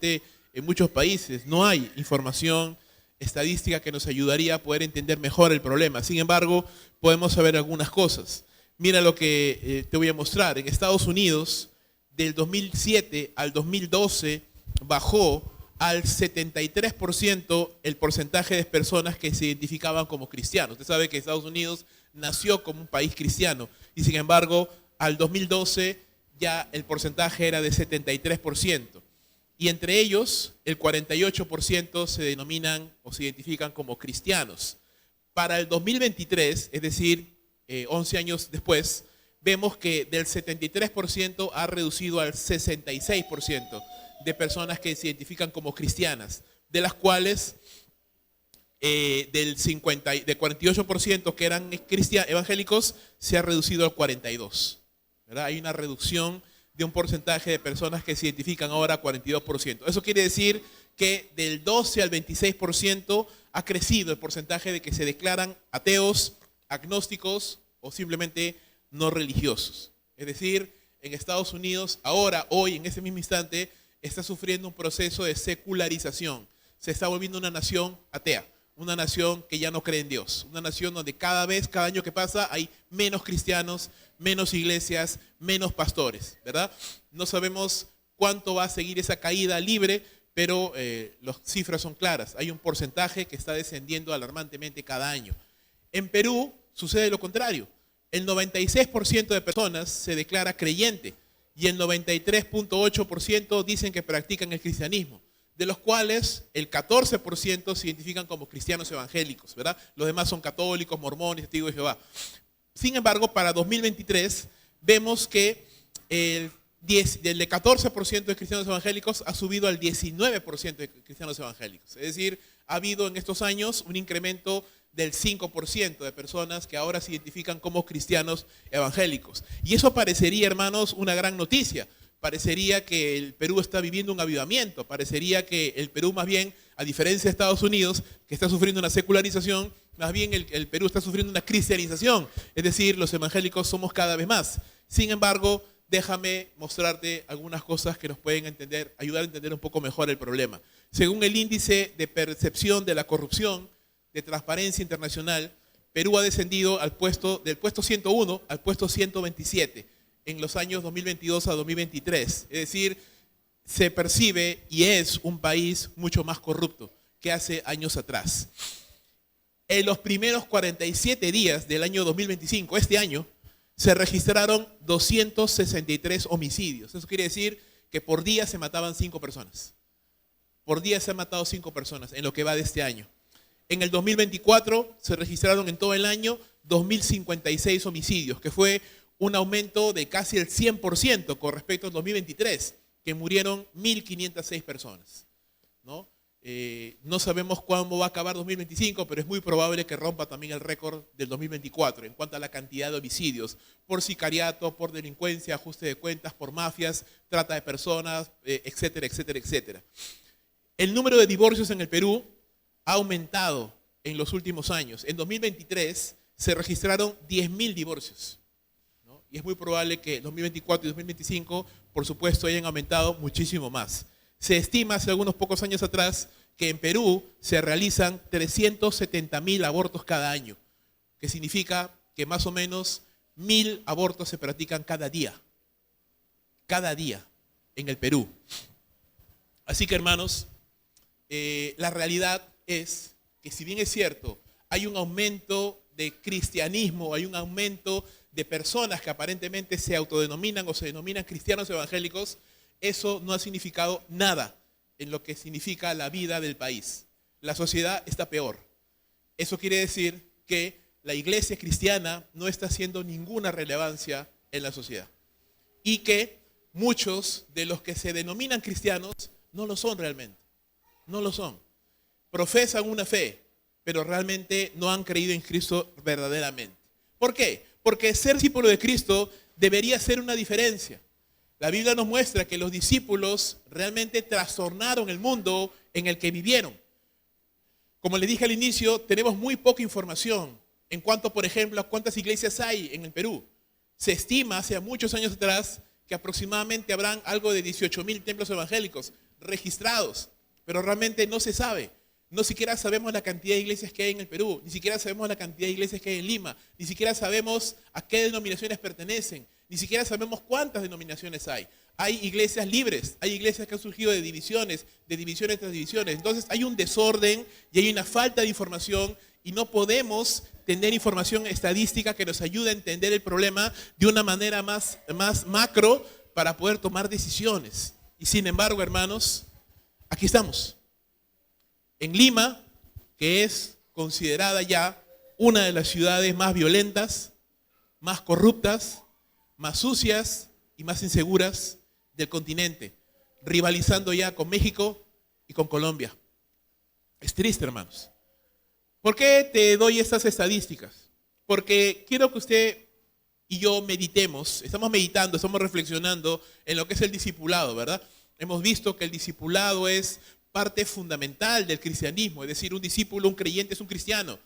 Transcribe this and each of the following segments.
en muchos países no hay información estadística que nos ayudaría a poder entender mejor el problema. Sin embargo, podemos saber algunas cosas. Mira lo que te voy a mostrar. En Estados Unidos, del 2007 al 2012, bajó al 73% el porcentaje de personas que se identificaban como cristianos. Usted sabe que Estados Unidos nació como un país cristiano y sin embargo, al 2012 ya el porcentaje era de 73%. Y entre ellos, el 48% se denominan o se identifican como cristianos. Para el 2023, es decir, 11 años después, vemos que del 73% ha reducido al 66% de personas que se identifican como cristianas, de las cuales del 48% que eran evangélicos se ha reducido al 42%. ¿Verdad? Hay una reducción de un porcentaje de personas que se identifican ahora 42%. Eso quiere decir que del 12 al 26% ha crecido el porcentaje de que se declaran ateos, agnósticos o simplemente no religiosos. Es decir, en Estados Unidos, ahora, hoy, en ese mismo instante, está sufriendo un proceso de secularización. Se está volviendo una nación atea, una nación que ya no cree en Dios, una nación donde cada año que pasa, hay menos cristianos, menos iglesias, menos pastores, ¿verdad? No sabemos cuánto va a seguir esa caída libre, pero las cifras son claras. Hay un porcentaje que está descendiendo alarmantemente cada año. En Perú sucede lo contrario. El 96% de personas se declara creyente y el 93.8% dicen que practican el cristianismo, de los cuales el 14% se identifican como cristianos evangélicos, ¿verdad? Los demás son católicos, mormones, testigos de Jehová. Sin embargo, para 2023 vemos que del 14% de cristianos evangélicos ha subido al 19% de cristianos evangélicos. Es decir, ha habido en estos años un incremento del 5% de personas que ahora se identifican como cristianos evangélicos. Y eso parecería, hermanos, una gran noticia. Parecería que el Perú está viviendo un avivamiento. Parecería que el Perú, más bien, a diferencia de Estados Unidos, que está sufriendo una secularización, más bien el Perú está sufriendo una cristianización. Es decir, los evangélicos somos cada vez más. Sin embargo, déjame mostrarte algunas cosas que nos pueden ayudar a entender un poco mejor el problema. Según el índice de percepción de la corrupción de Transparencia Internacional, Perú ha descendido del puesto 101 al puesto 127 en los años 2022 a 2023. Es decir, se percibe y es un país mucho más corrupto que hace años atrás. En los primeros 47 días del año 2025, este año, se registraron 263 homicidios. Eso quiere decir que por día se mataban 5 personas. Por día se han matado 5 personas en lo que va de este año. En el 2024 se registraron en todo el año 2.056 homicidios, que fue un aumento de casi el 100% con respecto al 2023, que murieron 1.506 personas, ¿no? No sabemos cuándo va a acabar 2025, pero es muy probable que rompa también el récord del 2024 en cuanto a la cantidad de homicidios, por sicariato, por delincuencia, ajuste de cuentas, por mafias, trata de personas, etcétera, etcétera, etcétera. El número de divorcios en el Perú ha aumentado en los últimos años. En 2023 se registraron 10.000 divorcios, ¿no? Y es muy probable que 2024 y 2025, por supuesto, hayan aumentado muchísimo más. Se estima hace algunos pocos años atrás que en Perú se realizan 370.000 abortos cada año, que significa que más o menos 1.000 abortos se practican cada día en el Perú. Así que, hermanos, la realidad es que, si bien es cierto, hay un aumento de cristianismo, hay un aumento de personas que aparentemente se autodenominan o se denominan cristianos evangélicos, eso no ha significado nada en lo que significa la vida del país. La sociedad está peor. Eso quiere decir que la iglesia cristiana no está haciendo ninguna relevancia en la sociedad. Y que muchos de los que se denominan cristianos no lo son realmente. No lo son. Profesan una fe, pero realmente no han creído en Cristo verdaderamente. ¿Por qué? Porque ser discípulo de Cristo debería ser una diferencia. La Biblia nos muestra que los discípulos realmente trastornaron el mundo en el que vivieron. Como les dije al inicio, tenemos muy poca información en cuanto, por ejemplo, a cuántas iglesias hay en el Perú. Se estima hace muchos años atrás que aproximadamente habrán algo de 18.000 templos evangélicos. registrados, pero realmente no se sabe. No siquiera sabemos la cantidad de iglesias que hay en el Perú, ni siquiera sabemos la cantidad de iglesias que hay en Lima, ni siquiera sabemos a qué denominaciones pertenecen, ni siquiera sabemos cuántas denominaciones hay. Hay iglesias libres, hay iglesias que han surgido de divisiones tras divisiones. Entonces hay un desorden y hay una falta de información y no podemos tener información estadística que nos ayude a entender el problema de una manera más macro para poder tomar decisiones. Y sin embargo, hermanos, aquí estamos. En Lima, que es considerada ya una de las ciudades más violentas, más corruptas, más sucias y más inseguras del continente, rivalizando ya con México y con Colombia. Es triste, hermanos. ¿Por qué te doy estas estadísticas? Porque quiero que usted y yo meditemos, estamos meditando, estamos reflexionando en lo que es el discipulado, ¿verdad? Hemos visto que el discipulado es parte fundamental del cristianismo, es decir, un discípulo, un creyente es un cristiano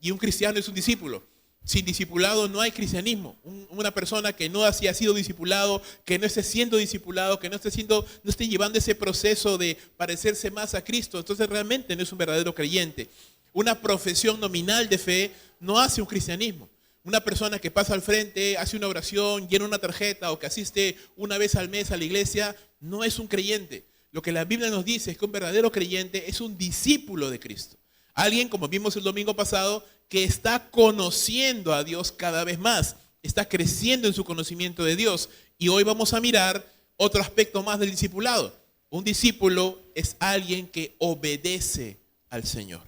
y un cristiano es un discípulo. Sin discipulado no hay cristianismo. Una persona que no haya sido discipulado, que no esté siendo discipulado, que no esté llevando ese proceso de parecerse más a Cristo, entonces realmente no es un verdadero creyente. Una profesión nominal de fe no hace un cristianismo. Una persona que pasa al frente, hace una oración, llena una tarjeta o que asiste una vez al mes a la iglesia, no es un creyente. Lo que la Biblia nos dice es que un verdadero creyente es un discípulo de Cristo. Alguien, como vimos el domingo pasado, que está conociendo a Dios cada vez más, está creciendo en su conocimiento de Dios. Y hoy vamos a mirar otro aspecto más del discipulado. Un discípulo es alguien que obedece al Señor.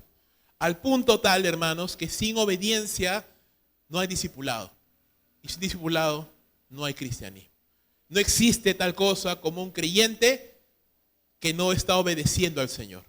Al punto tal, hermanos, que sin obediencia no hay discipulado. Y sin discipulado no hay cristianismo. No existe tal cosa como un creyente que no está obedeciendo al Señor.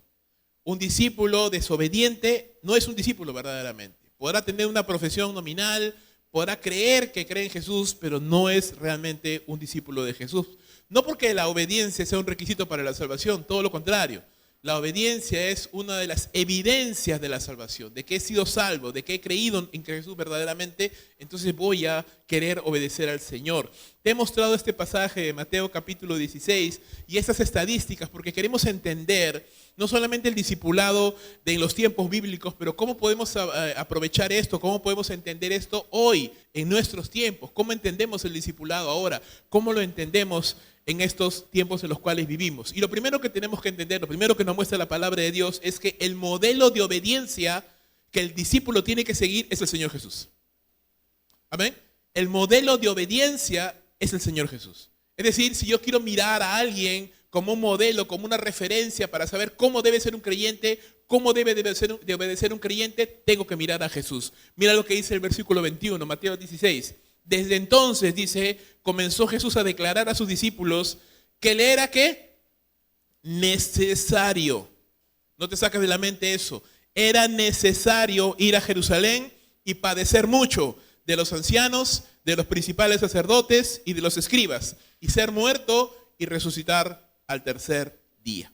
Un discípulo desobediente no es un discípulo verdaderamente. Podrá tener una profesión nominal, podrá creer que cree en Jesús, pero no es realmente un discípulo de Jesús. No porque la obediencia sea un requisito para la salvación, todo lo contrario. La obediencia es una de las evidencias de la salvación, de que he sido salvo, de que he creído en Jesús verdaderamente, entonces voy a querer obedecer al Señor. Te he mostrado este pasaje de Mateo capítulo 16 y estas estadísticas porque queremos entender no solamente el discipulado de los tiempos bíblicos, pero cómo podemos aprovechar esto, cómo podemos entender esto hoy, en nuestros tiempos, cómo entendemos el discipulado ahora, cómo lo entendemos en estos tiempos en los cuales vivimos. Y lo primero que tenemos que entender, lo primero que nos muestra la palabra de Dios es que el modelo de obediencia que el discípulo tiene que seguir es el Señor Jesús. Amén. El modelo de obediencia es el Señor Jesús. Es decir, si yo quiero mirar a alguien como un modelo, como una referencia para saber cómo debe ser un creyente, cómo debe de obedecer un creyente, tengo que mirar a Jesús. Mira lo que dice el versículo 21, Mateo 16. Desde entonces, dice, comenzó Jesús a declarar a sus discípulos que le era ¿qué? Necesario. No te saques de la mente eso. Era necesario ir a Jerusalén y padecer mucho de los ancianos, de los principales sacerdotes y de los escribas, y ser muerto y resucitar al tercer día.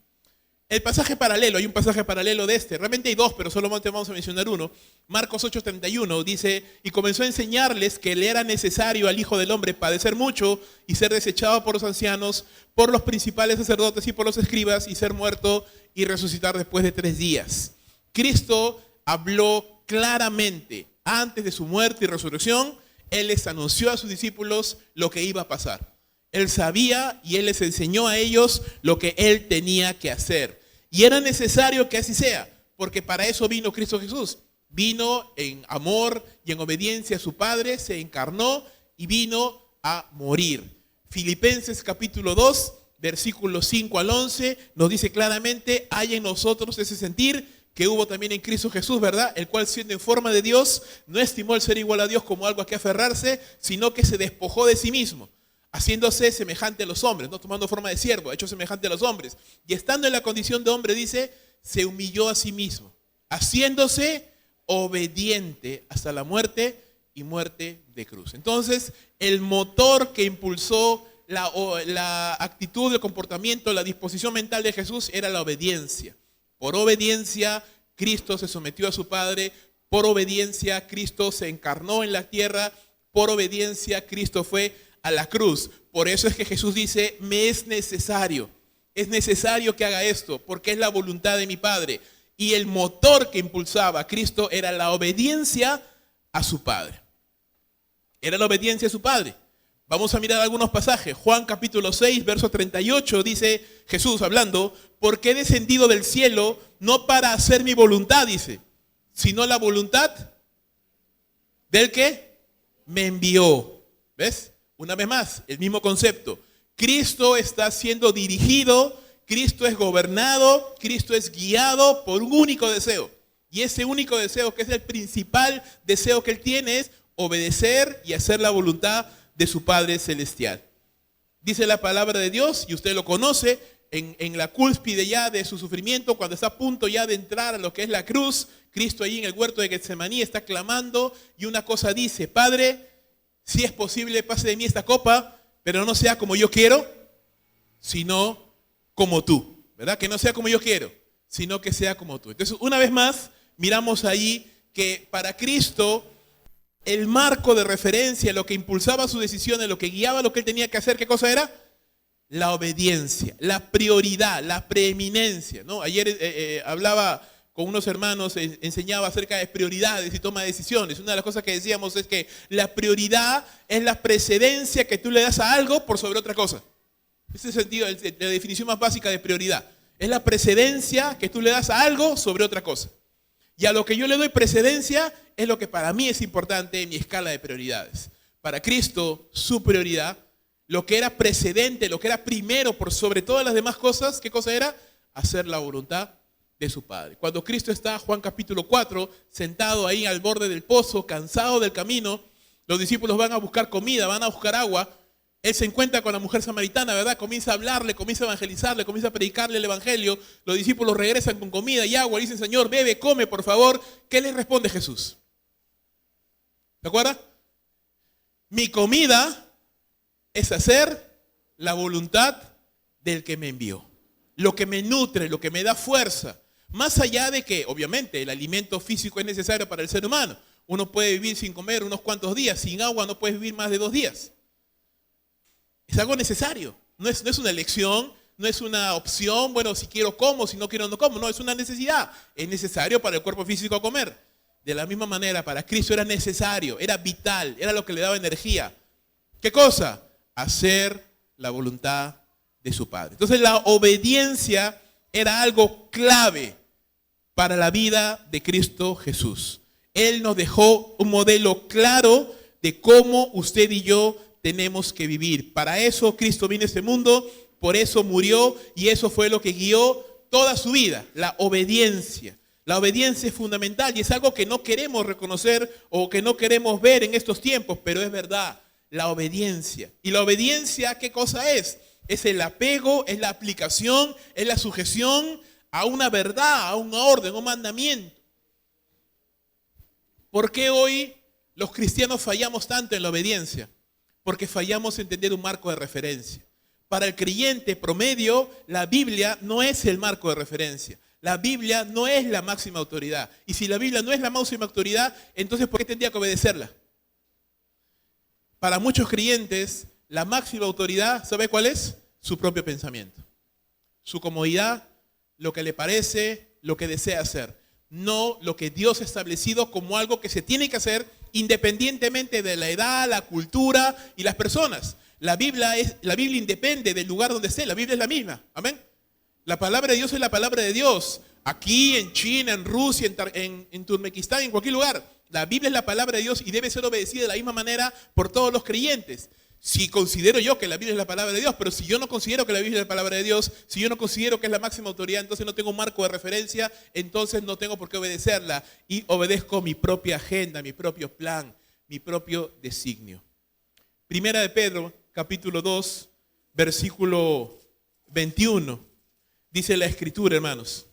El pasaje paralelo, hay un pasaje paralelo de este, realmente hay dos, pero solamente vamos a mencionar uno. Marcos 8:31 dice, y comenzó a enseñarles que le era necesario al Hijo del Hombre padecer mucho y ser desechado por los ancianos, por los principales sacerdotes y por los escribas, y ser muerto y resucitar después de 3 días. Cristo habló claramente antes de su muerte y resurrección. Él les anunció a sus discípulos lo que iba a pasar. Él sabía y Él les enseñó a ellos lo que Él tenía que hacer. Y era necesario que así sea, porque para eso vino Cristo Jesús. Vino en amor y en obediencia a su Padre, se encarnó y vino a morir. Filipenses capítulo 2, versículos 5 al 11, nos dice claramente, hay en nosotros ese sentir que hubo también en Cristo Jesús, ¿verdad? El cual siendo en forma de Dios, no estimó el ser igual a Dios como algo a que aferrarse, sino que se despojó de sí mismo, haciéndose semejante a los hombres, no tomando forma de siervo, hecho semejante a los hombres. Y estando en la condición de hombre, dice, se humilló a sí mismo, haciéndose obediente hasta la muerte y muerte de cruz. Entonces, el motor que impulsó la actitud, el comportamiento, la disposición mental de Jesús era la obediencia. Por obediencia, Cristo se sometió a su Padre. Por obediencia, Cristo se encarnó en la tierra. Por obediencia, Cristo fue a la cruz. Por eso es que Jesús dice, me es necesario. Es necesario que haga esto porque es la voluntad de mi Padre. Y el motor que impulsaba a Cristo era la obediencia a su Padre. Era la obediencia a su Padre. Vamos a mirar algunos pasajes. Juan capítulo 6, verso 38, dice Jesús hablando, porque he descendido del cielo no para hacer mi voluntad, dice, sino la voluntad del que me envió. ¿Ves? Una vez más, el mismo concepto. Cristo está siendo dirigido, Cristo es gobernado, Cristo es guiado por un único deseo. Y ese único deseo, que es el principal deseo que Él tiene, es obedecer y hacer la voluntad de su Padre Celestial. Dice la palabra de Dios, y usted lo conoce, en la cúspide ya de su sufrimiento, cuando está a punto ya de entrar a lo que es la cruz, Cristo ahí en el huerto de Getsemaní está clamando y una cosa dice: Padre, si es posible, pase de mí esta copa, pero no sea como yo quiero, sino como tú. ¿Verdad? Que no sea como yo quiero, sino que sea como tú. Entonces, una vez más, miramos ahí que para Cristo el marco de referencia, lo que impulsaba sus decisiones, lo que guiaba lo que Él tenía que hacer, ¿qué cosa era? La obediencia, la prioridad, la preeminencia, ¿no? Ayer hablaba con unos hermanos, enseñaba acerca de prioridades y toma de decisiones. Una de las cosas que decíamos es que la prioridad es la precedencia que tú le das a algo por sobre otra cosa. Ese es el sentido, la definición más básica de prioridad. Es la precedencia que tú le das a algo sobre otra cosa. Y a lo que yo le doy precedencia es lo que para mí es importante en mi escala de prioridades. Para Cristo, su prioridad, lo que era precedente, lo que era primero por sobre todas las demás cosas, ¿qué cosa era? Hacer la voluntad de su Padre. Cuando Cristo está, Juan capítulo 4, sentado ahí al borde del pozo, cansado del camino, los discípulos van a buscar comida, van a buscar agua. Él se encuentra con la mujer samaritana, ¿verdad? Comienza a hablarle, comienza a evangelizarle, comienza a predicarle el evangelio. Los discípulos regresan con comida y agua. Le dicen: Señor, bebe, come, por favor. ¿Qué le responde Jesús? ¿De acuerdo? Mi comida es hacer la voluntad del que me envió. Lo que me nutre, lo que me da fuerza. Más allá de que, obviamente, el alimento físico es necesario para el ser humano. Uno puede vivir sin comer unos cuantos días. Sin agua no puedes vivir más de 2 días. Es algo necesario. No es una elección, no es una opción. Bueno, si quiero como, si no quiero no como. No, es una necesidad. Es necesario para el cuerpo físico comer. De la misma manera, para Cristo era necesario, era vital, era lo que le daba energía. ¿Qué cosa? Hacer la voluntad de su Padre. Entonces la obediencia era algo clave para la vida de Cristo Jesús. Él nos dejó un modelo claro de cómo usted y yo tenemos que vivir. Para eso Cristo vino a este mundo, por eso murió, y eso fue lo que guió toda su vida, la obediencia. La obediencia es fundamental y es algo que no queremos reconocer o que no queremos ver en estos tiempos, pero es verdad, la obediencia. ¿Y la obediencia qué cosa es? Es el apego, es la aplicación, es la sujeción a una verdad, a un orden, a un mandamiento. ¿Por qué hoy los cristianos fallamos tanto en la obediencia? Porque fallamos en tener un marco de referencia. Para el creyente promedio, la Biblia no es el marco de referencia. La Biblia no es la máxima autoridad. Y si la Biblia no es la máxima autoridad, entonces ¿por qué tendría que obedecerla? Para muchos creyentes, la máxima autoridad, ¿sabe cuál es? Su propio pensamiento. Su comodidad, lo que le parece, lo que desea hacer. No lo que Dios ha establecido como algo que se tiene que hacer independientemente de la edad, la cultura y las personas. La Biblia independe del lugar donde esté. La Biblia es la misma. Amén. La palabra de Dios es la palabra de Dios. Aquí, en China, en Rusia, en Turkmenistán, en cualquier lugar. La Biblia es la palabra de Dios y debe ser obedecida de la misma manera por todos los creyentes. Si considero yo que la Biblia es la palabra de Dios, pero si yo no considero que la Biblia es la palabra de Dios, si yo no considero que es la máxima autoridad, entonces no tengo un marco de referencia, entonces no tengo por qué obedecerla. Y obedezco mi propia agenda, mi propio plan, mi propio designio. Primera de Pedro, capítulo 2, versículo 21. Dice la Escritura, hermanos,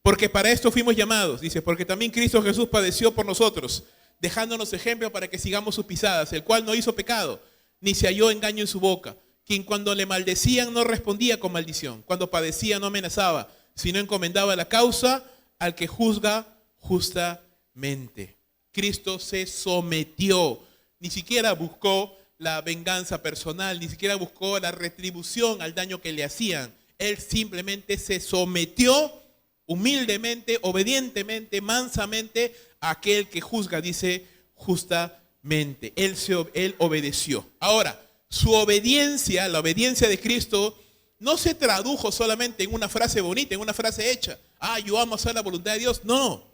porque para esto fuimos llamados, dice, porque también Cristo Jesús padeció por nosotros, dejándonos ejemplo para que sigamos sus pisadas, el cual no hizo pecado, ni se halló engaño en su boca, quien cuando le maldecían no respondía con maldición, cuando padecía no amenazaba, sino encomendaba la causa al que juzga justamente. Cristo se sometió, ni siquiera buscó la venganza personal, ni siquiera buscó la retribución al daño que le hacían. Él simplemente se sometió humildemente, obedientemente, mansamente a aquel que juzga, dice justamente. Él obedeció. Ahora, su obediencia, la obediencia de Cristo, no se tradujo solamente en una frase bonita, en una frase hecha. Yo amo hacer la voluntad de Dios. No.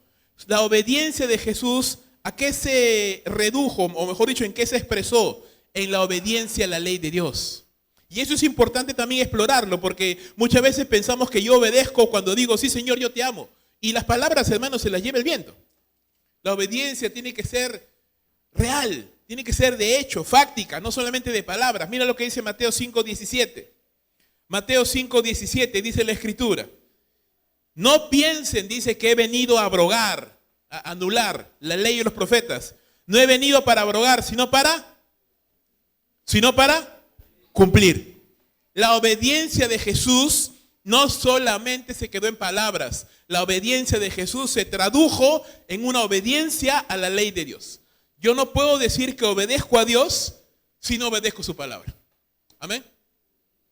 La obediencia de Jesús, ¿a qué se redujo? O mejor dicho, ¿en qué se expresó? En la obediencia a la ley de Dios. Y eso es importante también explorarlo, porque muchas veces pensamos que yo obedezco cuando digo, sí Señor, yo te amo. Y las palabras, hermanos, se las lleva el viento. La obediencia tiene que ser real, tiene que ser de hecho, fáctica, no solamente de palabras. Mira lo que dice Mateo 5:17. Mateo 5:17 dice la Escritura. No piensen, dice, que he venido a abrogar, a anular la ley y los profetas. No he venido para abrogar, sino para cumplir. La obediencia de Jesús no solamente se quedó en palabras. La obediencia de Jesús se tradujo en una obediencia a la ley de Dios. Yo no puedo decir que obedezco a Dios si no obedezco su palabra. Amén.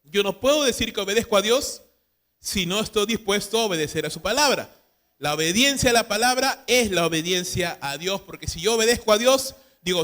Yo no puedo decir que obedezco a Dios si no estoy dispuesto a obedecer a su palabra. La obediencia a la palabra es la obediencia a Dios, porque si yo obedezco a Dios,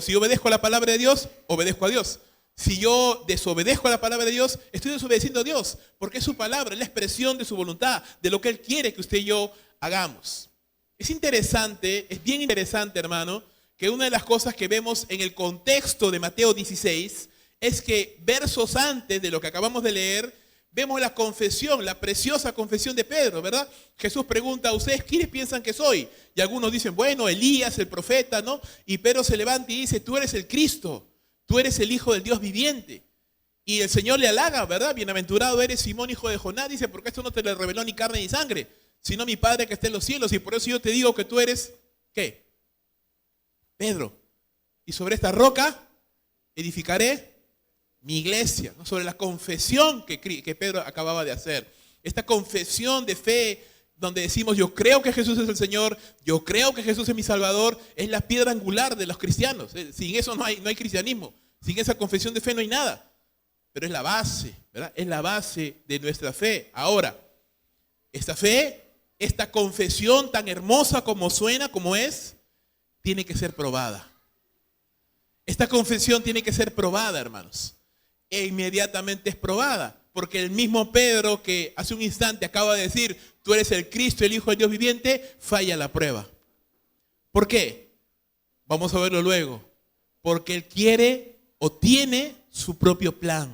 si yo obedezco a la palabra de Dios, obedezco a Dios. Si yo desobedezco a la palabra de Dios, estoy desobedeciendo a Dios, porque es su palabra, es la expresión de su voluntad, de lo que Él quiere que usted y yo hagamos. Es interesante, es bien interesante, hermano, que una de las cosas que vemos en el contexto de Mateo 16 es que versos antes de lo que acabamos de leer, vemos la confesión, la preciosa confesión de Pedro, ¿verdad? Jesús pregunta, ¿ustedes quiénes piensan que soy? Y algunos dicen, bueno, Elías, el profeta, ¿no? Y Pedro se levanta y dice, tú eres el Cristo, tú eres el Hijo del Dios viviente. Y el Señor le halaga, ¿verdad? Bienaventurado eres Simón, hijo de Jonás, dice, porque esto no te lo reveló ni carne ni sangre, sino mi Padre que está en los cielos. Y por eso yo te digo que tú eres, ¿qué? Pedro. Y sobre esta roca edificaré mi iglesia, ¿no? Sobre la confesión que Pedro acababa de hacer. Esta confesión de fe donde decimos yo creo que Jesús es el Señor, yo creo que Jesús es mi Salvador, es la piedra angular de los cristianos. Sin eso no hay cristianismo. Sin esa confesión de fe no hay nada. Pero es la base, ¿verdad? Es la base de nuestra fe. Ahora, esta fe, esta confesión tan hermosa como suena, como es, tiene que ser probada. Esta confesión tiene que ser probada, hermanos. E inmediatamente es probada. Porque el mismo Pedro que hace un instante acaba de decir, tú eres el Cristo, el Hijo del Dios viviente, falla la prueba. ¿Por qué? Vamos a verlo luego. Porque él quiere o tiene su propio plan,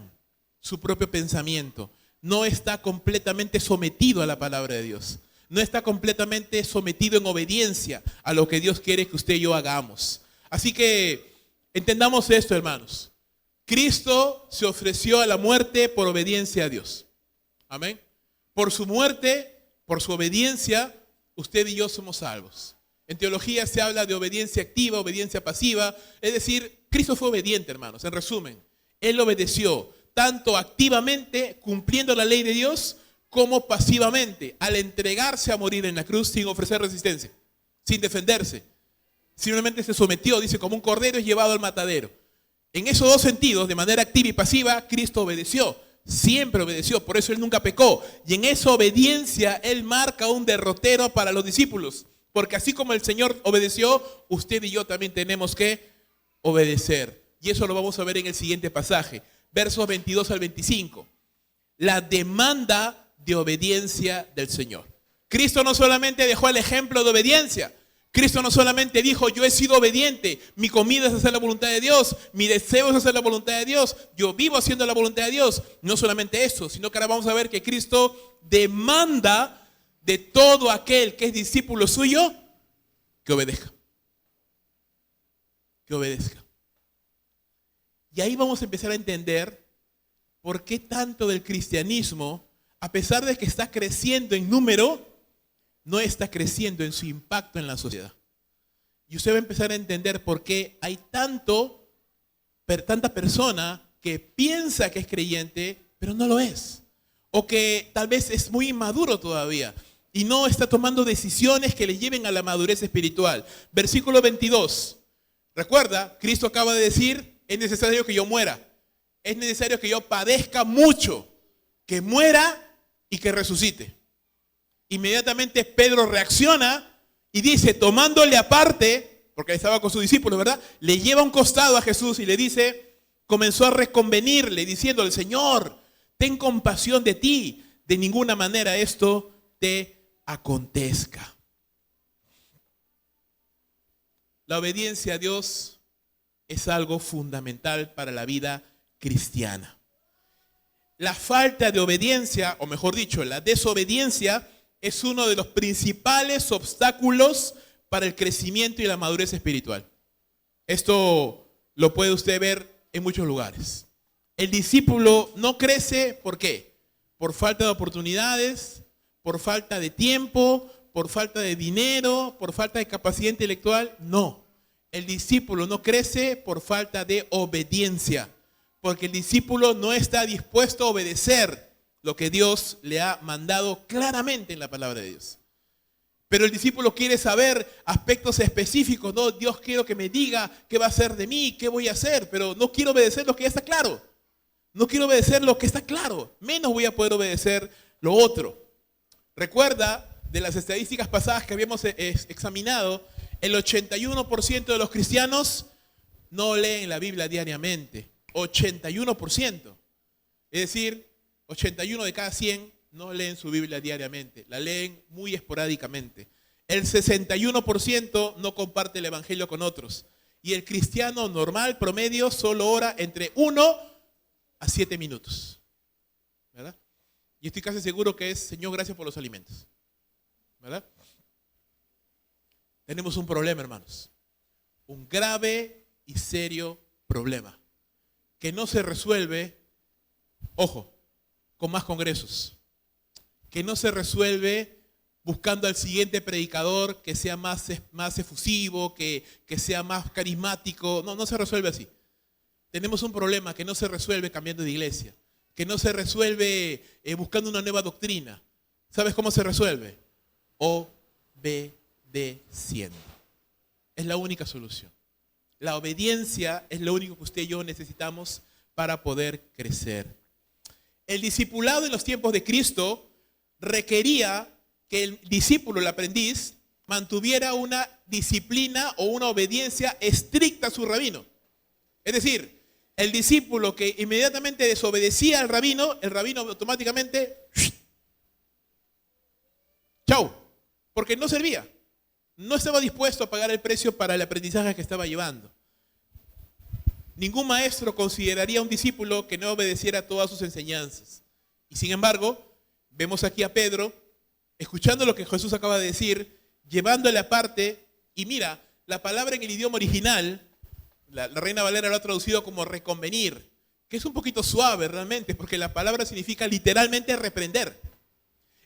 su propio pensamiento. No está completamente sometido a la palabra de Dios. No está completamente sometido en obediencia a lo que Dios quiere que usted y yo hagamos. Así que entendamos esto, hermanos. Cristo se ofreció a la muerte por obediencia a Dios. Amén. Por su muerte, por su obediencia, usted y yo somos salvos. En teología se habla de obediencia activa, obediencia pasiva. Es decir, Cristo fue obediente, hermanos. En resumen, Él obedeció tanto activamente, cumpliendo la ley de Dios, como pasivamente, al entregarse a morir en la cruz sin ofrecer resistencia, sin defenderse. Simplemente se sometió, dice, como un cordero es llevado al matadero. En esos dos sentidos, de manera activa y pasiva, Cristo obedeció. Siempre obedeció, por eso Él nunca pecó. Y en esa obediencia, Él marca un derrotero para los discípulos. Porque así como el Señor obedeció, usted y yo también tenemos que obedecer. Y eso lo vamos a ver en el siguiente pasaje. Versos 22 al 25. La demanda de obediencia del Señor. Cristo no solamente dejó el ejemplo de obediencia. Cristo no solamente dijo, yo he sido obediente, mi comida es hacer la voluntad de Dios, mi deseo es hacer la voluntad de Dios, yo vivo haciendo la voluntad de Dios. No solamente eso, sino que ahora vamos a ver que Cristo demanda de todo aquel que es discípulo suyo que obedezca. Que obedezca. Y ahí vamos a empezar a entender por qué tanto del cristianismo, a pesar de que está creciendo en número, no está creciendo en su impacto en la sociedad. Y usted va a empezar a entender por qué hay tanta persona que piensa que es creyente, pero no lo es. O que tal vez es muy inmaduro todavía y no está tomando decisiones que le lleven a la madurez espiritual. Versículo 22. Recuerda, Cristo acaba de decir, es necesario que yo muera. Es necesario que yo padezca mucho, que muera y que resucite. Inmediatamente Pedro reacciona y dice, tomándole aparte, porque estaba con sus discípulos, ¿verdad? Le lleva a un costado a Jesús y le dice, comenzó a reconvenirle, diciéndole, Señor, ten compasión de ti, de ninguna manera esto te acontezca. La obediencia a Dios es algo fundamental para la vida cristiana. La falta de obediencia, o mejor dicho, la desobediencia, es uno de los principales obstáculos para el crecimiento y la madurez espiritual. Esto lo puede usted ver en muchos lugares. El discípulo no crece, ¿por qué? Por falta de oportunidades, por falta de tiempo, por falta de dinero, por falta de capacidad intelectual. No, el discípulo no crece por falta de obediencia, porque el discípulo no está dispuesto a obedecer lo que Dios le ha mandado claramente en la palabra de Dios. Pero el discípulo quiere saber aspectos específicos. No, Dios, quiero que me diga qué va a hacer de mí, qué voy a hacer, pero no quiero obedecer lo que ya está claro. No quiero obedecer lo que está claro, menos voy a poder obedecer lo otro. Recuerda de las estadísticas pasadas que habíamos examinado, el 81% de los cristianos no leen la Biblia diariamente. 81%. Es decir, 81 de cada 100 no leen su Biblia diariamente. La leen muy esporádicamente. El 61% no comparte el evangelio con otros. Y el cristiano normal, promedio, solo ora entre 1 a 7 minutos. ¿Verdad? Y estoy casi seguro que es, Señor, gracias por los alimentos. ¿Verdad? Tenemos un problema, hermanos. Un grave y serio problema. Que no se resuelve, ojo, con más congresos. Que no se resuelve buscando al siguiente predicador que sea más efusivo, que sea más carismático. No se resuelve así. Tenemos un problema que no se resuelve cambiando de iglesia. Que no se resuelve buscando una nueva doctrina. ¿Sabes cómo se resuelve? Obedeciendo. Es la única solución. La obediencia es lo único que usted y yo necesitamos para poder crecer. El discipulado en los tiempos de Cristo requería que el discípulo, el aprendiz, mantuviera una disciplina o una obediencia estricta a su rabino. Es decir, el discípulo que inmediatamente desobedecía al rabino, el rabino automáticamente, chau, porque no servía. No estaba dispuesto a pagar el precio para el aprendizaje que estaba llevando. Ningún maestro consideraría a un discípulo que no obedeciera todas sus enseñanzas. Y sin embargo, vemos aquí a Pedro, escuchando lo que Jesús acaba de decir, llevándole aparte, y mira, la palabra en el idioma original, la Reina Valera lo ha traducido como reconvenir, que es un poquito suave realmente, porque la palabra significa literalmente reprender.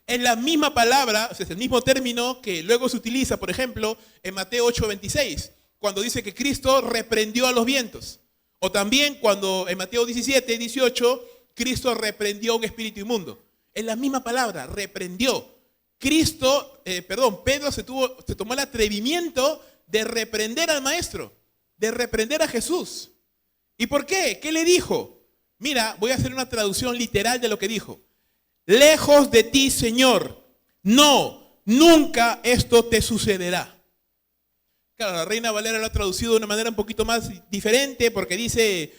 Es la misma palabra, o sea, es el mismo término que luego se utiliza, por ejemplo, en Mateo 8:26, cuando dice que Cristo reprendió a los vientos. O también cuando en Mateo 17:18, Cristo reprendió a un espíritu inmundo. Es la misma palabra, reprendió. Pedro se tomó el atrevimiento de reprender al maestro, de reprender a Jesús. ¿Y por qué? ¿Qué le dijo? Mira, voy a hacer una traducción literal de lo que dijo. Lejos de ti, Señor, no, nunca esto te sucederá. Claro, la Reina Valera lo ha traducido de una manera un poquito más diferente porque dice,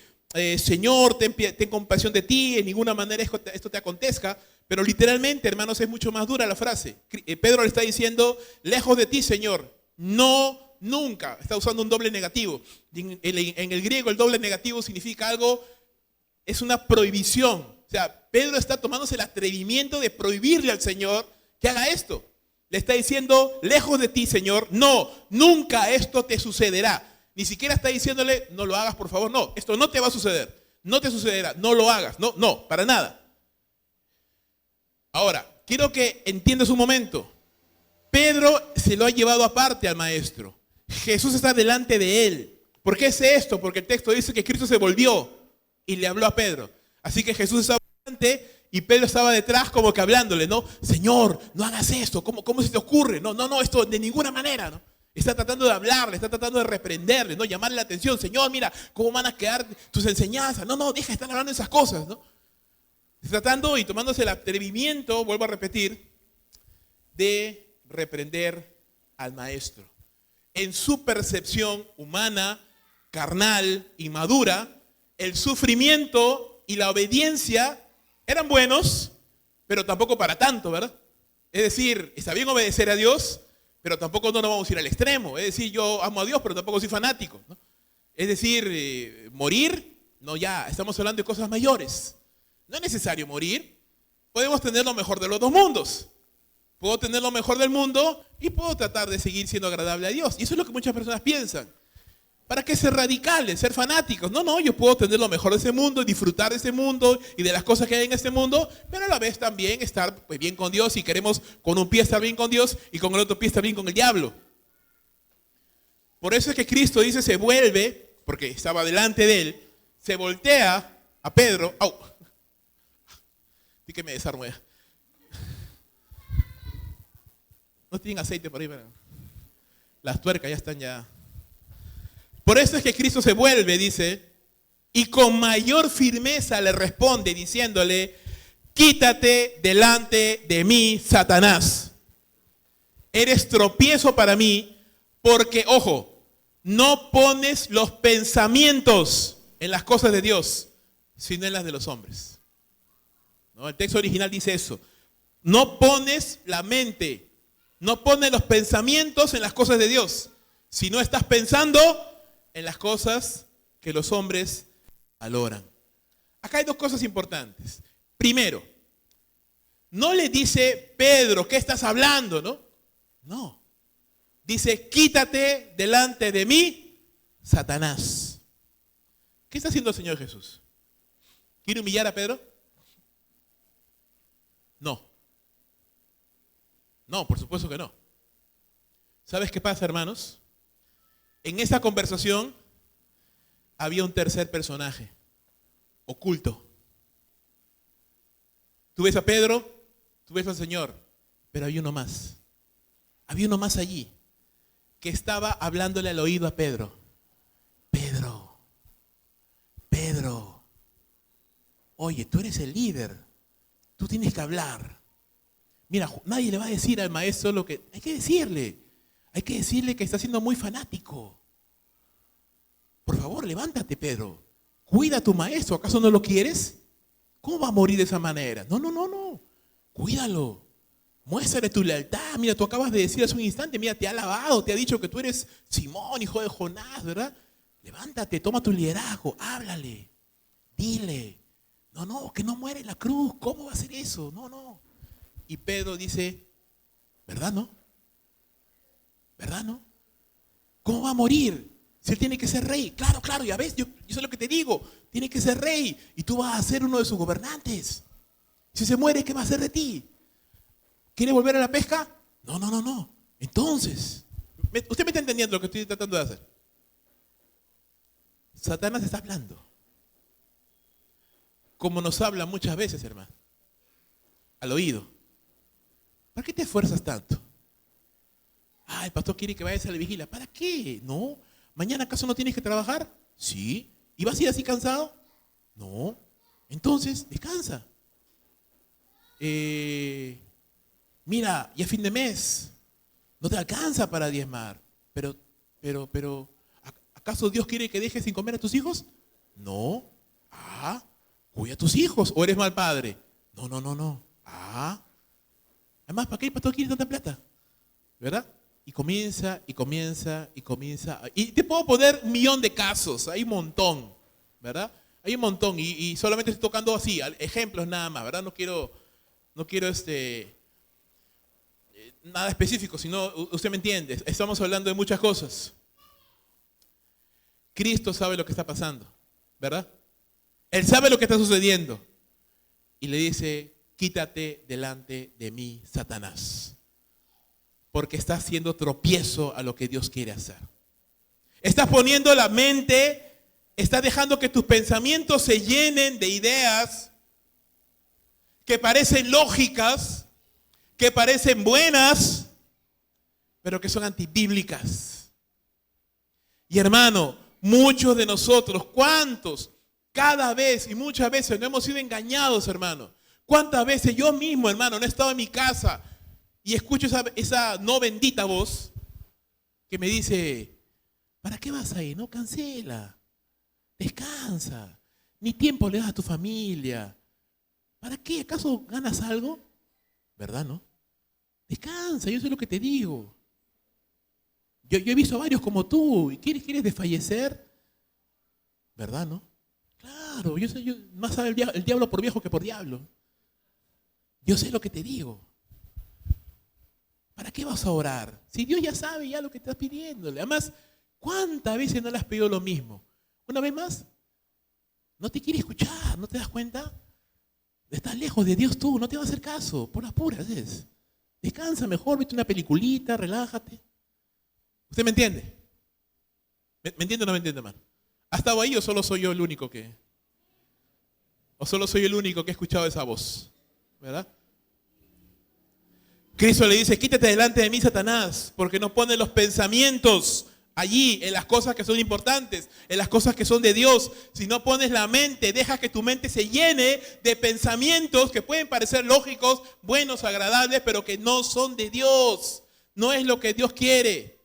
Señor, ten compasión de ti, en ninguna manera esto te acontezca. Pero literalmente, hermanos, es mucho más dura la frase. Pedro le está diciendo, lejos de ti, Señor, no, nunca. Está usando un doble negativo. En el griego el doble negativo significa algo, es una prohibición. O sea, Pedro está tomándose el atrevimiento de prohibirle al Señor que haga esto. Le está diciendo, lejos de ti, Señor, no, nunca esto te sucederá. Ni siquiera está diciéndole, no lo hagas, por favor. No, esto no te va a suceder. No te sucederá, no lo hagas. No, para nada. Ahora, quiero que entiendas un momento. Pedro se lo ha llevado aparte al maestro. Jesús está delante de él. ¿Por qué es esto? Porque el texto dice que Cristo se volvió y le habló a Pedro. Así que Jesús estaba delante y Pedro estaba detrás como que hablándole, ¿no? Señor, no hagas esto. ¿Cómo se te ocurre? No, esto de ninguna manera, ¿no? Está tratando de hablarle, está tratando de reprenderle, ¿no? Llamarle la atención. Señor, mira, ¿cómo van a quedar tus enseñanzas? No, deja de estar hablando de esas cosas, ¿no? tratando y tomándose el atrevimiento, vuelvo a repetir, de reprender al maestro. En su percepción humana, carnal, inmadura, el sufrimiento y la obediencia eran buenos, pero tampoco para tanto, ¿verdad? Es decir, está bien obedecer a Dios, pero tampoco no nos vamos a ir al extremo. Es decir, yo amo a Dios, pero tampoco soy fanático, ¿no? Es decir, morir, no, ya, estamos hablando de cosas mayores. No es necesario morir. Podemos tener lo mejor de los dos mundos. Puedo tener lo mejor del mundo y puedo tratar de seguir siendo agradable a Dios. Y eso es lo que muchas personas piensan. ¿Para qué ser radicales, ser fanáticos? No, yo puedo tener lo mejor de ese mundo, disfrutar de ese mundo y de las cosas que hay en este mundo, pero a la vez también estar pues, bien con Dios, y queremos con un pie estar bien con Dios y con el otro pie estar bien con el diablo. Por eso es que Cristo dice, se vuelve, porque estaba delante de él, se voltea a Pedro. ¡Au! Sí que me desarmo ya. No tienen aceite por ahí, pero las tuercas ya están ya. Por eso es que Cristo se vuelve, dice, y con mayor firmeza le responde diciéndole, quítate delante de mí, Satanás. Eres tropiezo para mí porque, ojo, no pones los pensamientos en las cosas de Dios, sino en las de los hombres. ¿No? El texto original dice eso. No pones la mente, no pones los pensamientos en las cosas de Dios, sino estás pensando en las cosas que los hombres valoran. Acá hay dos cosas importantes. Primero, no le dice, Pedro, ¿qué estás hablando? No. Dice, quítate delante de mí, Satanás. ¿Qué está haciendo el Señor Jesús? ¿Quiere humillar a Pedro? No, por supuesto que no. ¿Sabes qué pasa, hermanos? En esa conversación había un tercer personaje, oculto. Tú ves a Pedro, tú ves al Señor, pero había uno más. Había uno más allí, que estaba hablándole al oído a Pedro. Pedro, oye, tú eres el líder, tú tienes que hablar. Mira, nadie le va a decir al maestro lo que hay que decirle. Hay que decirle que está siendo muy fanático. Por favor, levántate, Pedro. Cuida a tu maestro. ¿Acaso no lo quieres? ¿Cómo va a morir de esa manera? No. Cuídalo. Muéstrale tu lealtad. Mira, tú acabas de decir hace un instante, mira, te ha alabado, te ha dicho que tú eres Simón, hijo de Jonás, ¿verdad? Levántate, toma tu liderazgo, háblale, dile. No, que no muere en la cruz. ¿Cómo va a ser eso? No. Y Pedro dice, ¿verdad no? ¿Cómo va a morir? Si él tiene que ser rey. Claro, ya ves, yo sé lo que te digo. Tiene que ser rey y tú vas a ser uno de sus gobernantes. Si se muere, ¿qué va a hacer de ti? ¿Quiere volver a la pesca? No. Entonces, usted me está entendiendo lo que estoy tratando de hacer. Satanás está hablando. Como nos habla muchas veces, hermano. Al oído. ¿Para qué te esfuerzas tanto? El pastor quiere que vayas a la vigilia. ¿Para qué? No. ¿Mañana acaso no tienes que trabajar? Sí. ¿Y vas a ir así cansado? No. Entonces, descansa. Mira, y a fin de mes no te alcanza para diezmar. Pero, ¿acaso Dios quiere que dejes sin comer a tus hijos? No. Cuida a tus hijos. ¿O eres mal padre? No. Además, ¿para qué el pastor quiere tanta plata? ¿Verdad? Y comienza. Y te puedo poner 1.000.000 de casos. Hay un montón, ¿verdad? Hay un montón. Y solamente estoy tocando así, ejemplos nada más, ¿verdad? No quiero nada específico, sino usted me entiende. Estamos hablando de muchas cosas. Cristo sabe lo que está pasando, ¿verdad? Él sabe lo que está sucediendo. Y le dice, quítate delante de mí, Satanás. Porque estás haciendo tropiezo a lo que Dios quiere hacer. Estás poniendo la mente, estás dejando que tus pensamientos se llenen de ideas que parecen lógicas, que parecen buenas, pero que son antibíblicas. Y hermano, muchos de nosotros, ¿cuántos? Cada vez y muchas veces no hemos sido engañados, hermano. ¿Cuántas veces yo mismo, hermano, no he estado en mi casa y escucho esa no bendita voz que me dice, ¿para qué vas ahí? No, cancela, descansa, ni tiempo le das a tu familia. ¿Para qué? ¿Acaso ganas algo? ¿Verdad, no? Descansa, yo sé lo que te digo. Yo he visto a varios como tú. ¿Y quieres desfallecer? ¿Verdad, no? Claro, más sabe el diablo por viejo que por diablo. Yo sé lo que te digo. ¿Para qué vas a orar? Si Dios ya sabe ya lo que estás pidiéndole. Además, ¿cuántas veces no le has pedido lo mismo? Una vez más, no te quiere escuchar, ¿no te das cuenta? Estás lejos de Dios tú, no te va a hacer caso. Por las puras es. Descansa mejor, vete una peliculita, relájate. ¿Usted me entiende? ¿Me entiende o no me entiende, hermano? ¿Ha estado ahí o solo soy yo el único que? ¿O solo soy el único que ha escuchado esa voz? ¿Verdad? Cristo le dice, quítate delante de mí, Satanás, porque no pones los pensamientos allí, en las cosas que son importantes, en las cosas que son de Dios. Si no pones la mente, deja que tu mente se llene de pensamientos que pueden parecer lógicos, buenos, agradables, pero que no son de Dios. No es lo que Dios quiere.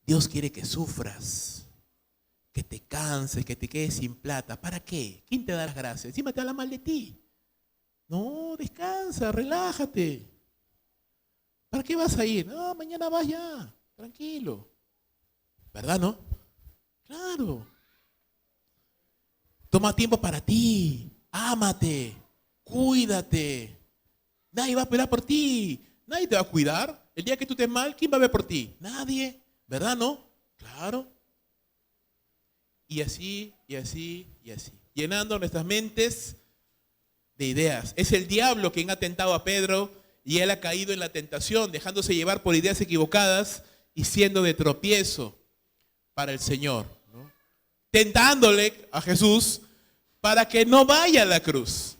Dios quiere que sufras, que te canses, que te quedes sin plata. ¿Para qué? ¿Quién te da las gracias? Encima te habla mal de ti. No, descansa, relájate. ¿Para qué vas a ir? No, mañana vas ya, tranquilo. ¿Verdad, no? Claro. Toma tiempo para ti, ámate, cuídate. Nadie va a pelear por ti, nadie te va a cuidar. El día que tú estés mal, ¿quién va a ver por ti? Nadie, ¿verdad, no? Claro. Y así, y así, y así. Llenando nuestras mentes de ideas. Es el diablo quien ha tentado a Pedro y él ha caído en la tentación, dejándose llevar por ideas equivocadas y siendo de tropiezo para el Señor, ¿no? Tentándole a Jesús para que no vaya a la cruz.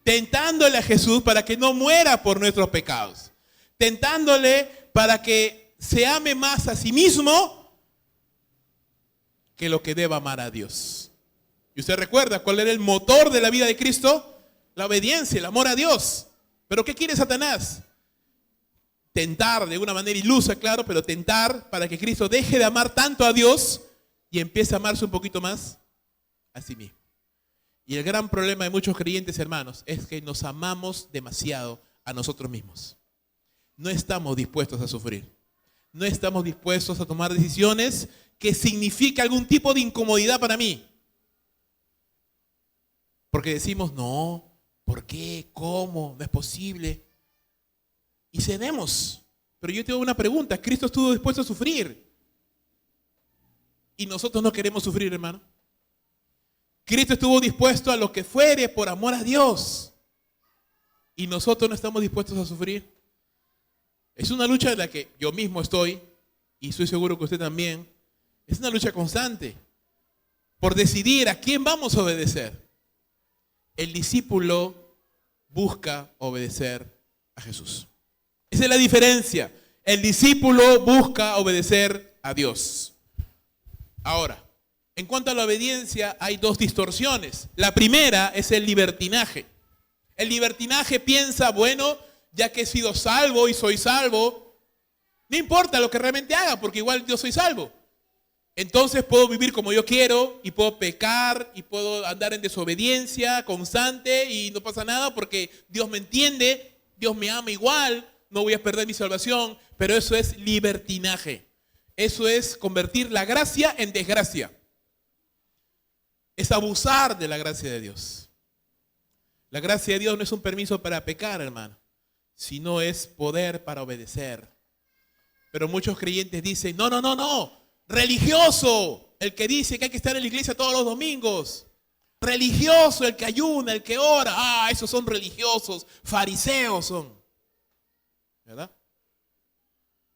Tentándole a Jesús para que no muera por nuestros pecados. Tentándole para que se ame más a sí mismo que lo que deba amar a Dios. ¿Y usted recuerda cuál era el motor de la vida de Cristo? La obediencia, el amor a Dios. ¿Pero qué quiere Satanás? Tentar de una manera ilusa, claro, pero tentar para que Cristo deje de amar tanto a Dios y empiece a amarse un poquito más a sí mismo. Y el gran problema de muchos creyentes, hermanos, es que nos amamos demasiado a nosotros mismos. No estamos dispuestos a sufrir. No estamos dispuestos a tomar decisiones que significan algún tipo de incomodidad para mí. Porque decimos, no, ¿por qué? ¿Cómo? No es posible. Y cedemos. Pero yo tengo una pregunta. ¿Cristo estuvo dispuesto a sufrir? Y nosotros no queremos sufrir, hermano. Cristo estuvo dispuesto a lo que fuere por amor a Dios. Y nosotros no estamos dispuestos a sufrir. Es una lucha en la que yo mismo estoy, y estoy seguro que usted también. Es una lucha constante por decidir a quién vamos a obedecer. El discípulo busca obedecer a Jesús. Esa es la diferencia. El discípulo busca obedecer a Dios. Ahora, en cuanto a la obediencia, hay dos distorsiones. La primera es el libertinaje. El libertinaje piensa, bueno, ya que he sido salvo y soy salvo, no importa lo que realmente haga, porque igual yo soy salvo. Entonces puedo vivir como yo quiero y puedo pecar y puedo andar en desobediencia constante y no pasa nada porque Dios me entiende, Dios me ama igual, no voy a perder mi salvación, pero eso es libertinaje. Eso es convertir la gracia en desgracia. Es abusar de la gracia de Dios. La gracia de Dios no es un permiso para pecar, hermano, sino es poder para obedecer. Pero muchos creyentes dicen, no, religioso, el que dice que hay que estar en la iglesia todos los domingos. Religioso, el que ayuna, el que ora. Esos son religiosos, fariseos son. ¿Verdad?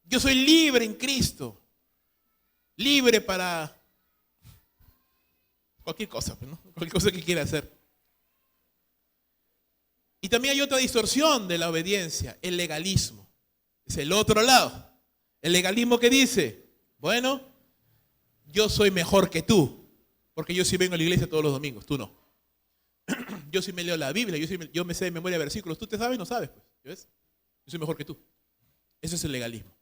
Yo soy libre en Cristo. Libre para cualquier cosa, ¿no? Cualquier cosa que quiera hacer. Y también hay otra distorsión de la obediencia, el legalismo. Es el otro lado. El legalismo que dice, bueno, yo soy mejor que tú, Porque yo sí vengo a la iglesia todos los domingos, tú no. Yo sí me leo la Biblia, yo me sé de memoria versículos. Tú te sabes, no sabes, pues. ¿Ves? Yo soy mejor que tú. Eso es el legalismo.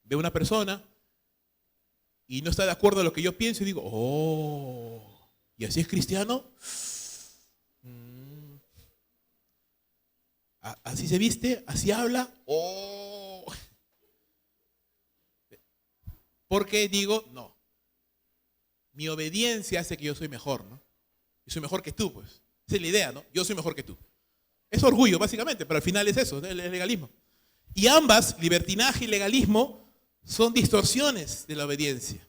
Veo una persona y no está de acuerdo a lo que yo pienso y digo, oh, ¿y así es cristiano? Así se viste, así habla, oh. Porque digo, no. Mi obediencia hace que yo soy mejor, ¿no? Yo soy mejor que tú, pues. Esa es la idea, ¿no? Yo soy mejor que tú. Es orgullo, básicamente, pero al final es eso, el legalismo. Y ambas, libertinaje y legalismo, son distorsiones de la obediencia.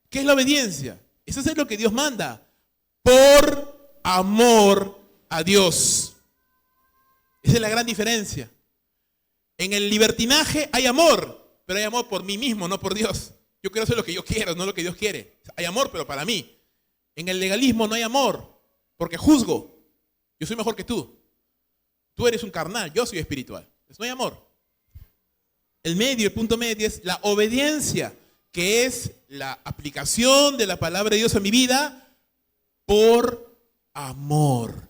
¿Qué es la obediencia? Eso es lo que Dios manda. Por amor a Dios. Esa es la gran diferencia. En el libertinaje hay amor, pero hay amor por mí mismo, no por Dios. Yo quiero hacer lo que yo quiero, no lo que Dios quiere. Hay amor, pero para mí. En el legalismo no hay amor, porque juzgo. Yo soy mejor que tú. Tú eres un carnal, yo soy espiritual. Entonces no hay amor. El medio, el punto medio es la obediencia, que es la aplicación de la palabra de Dios a mi vida por amor.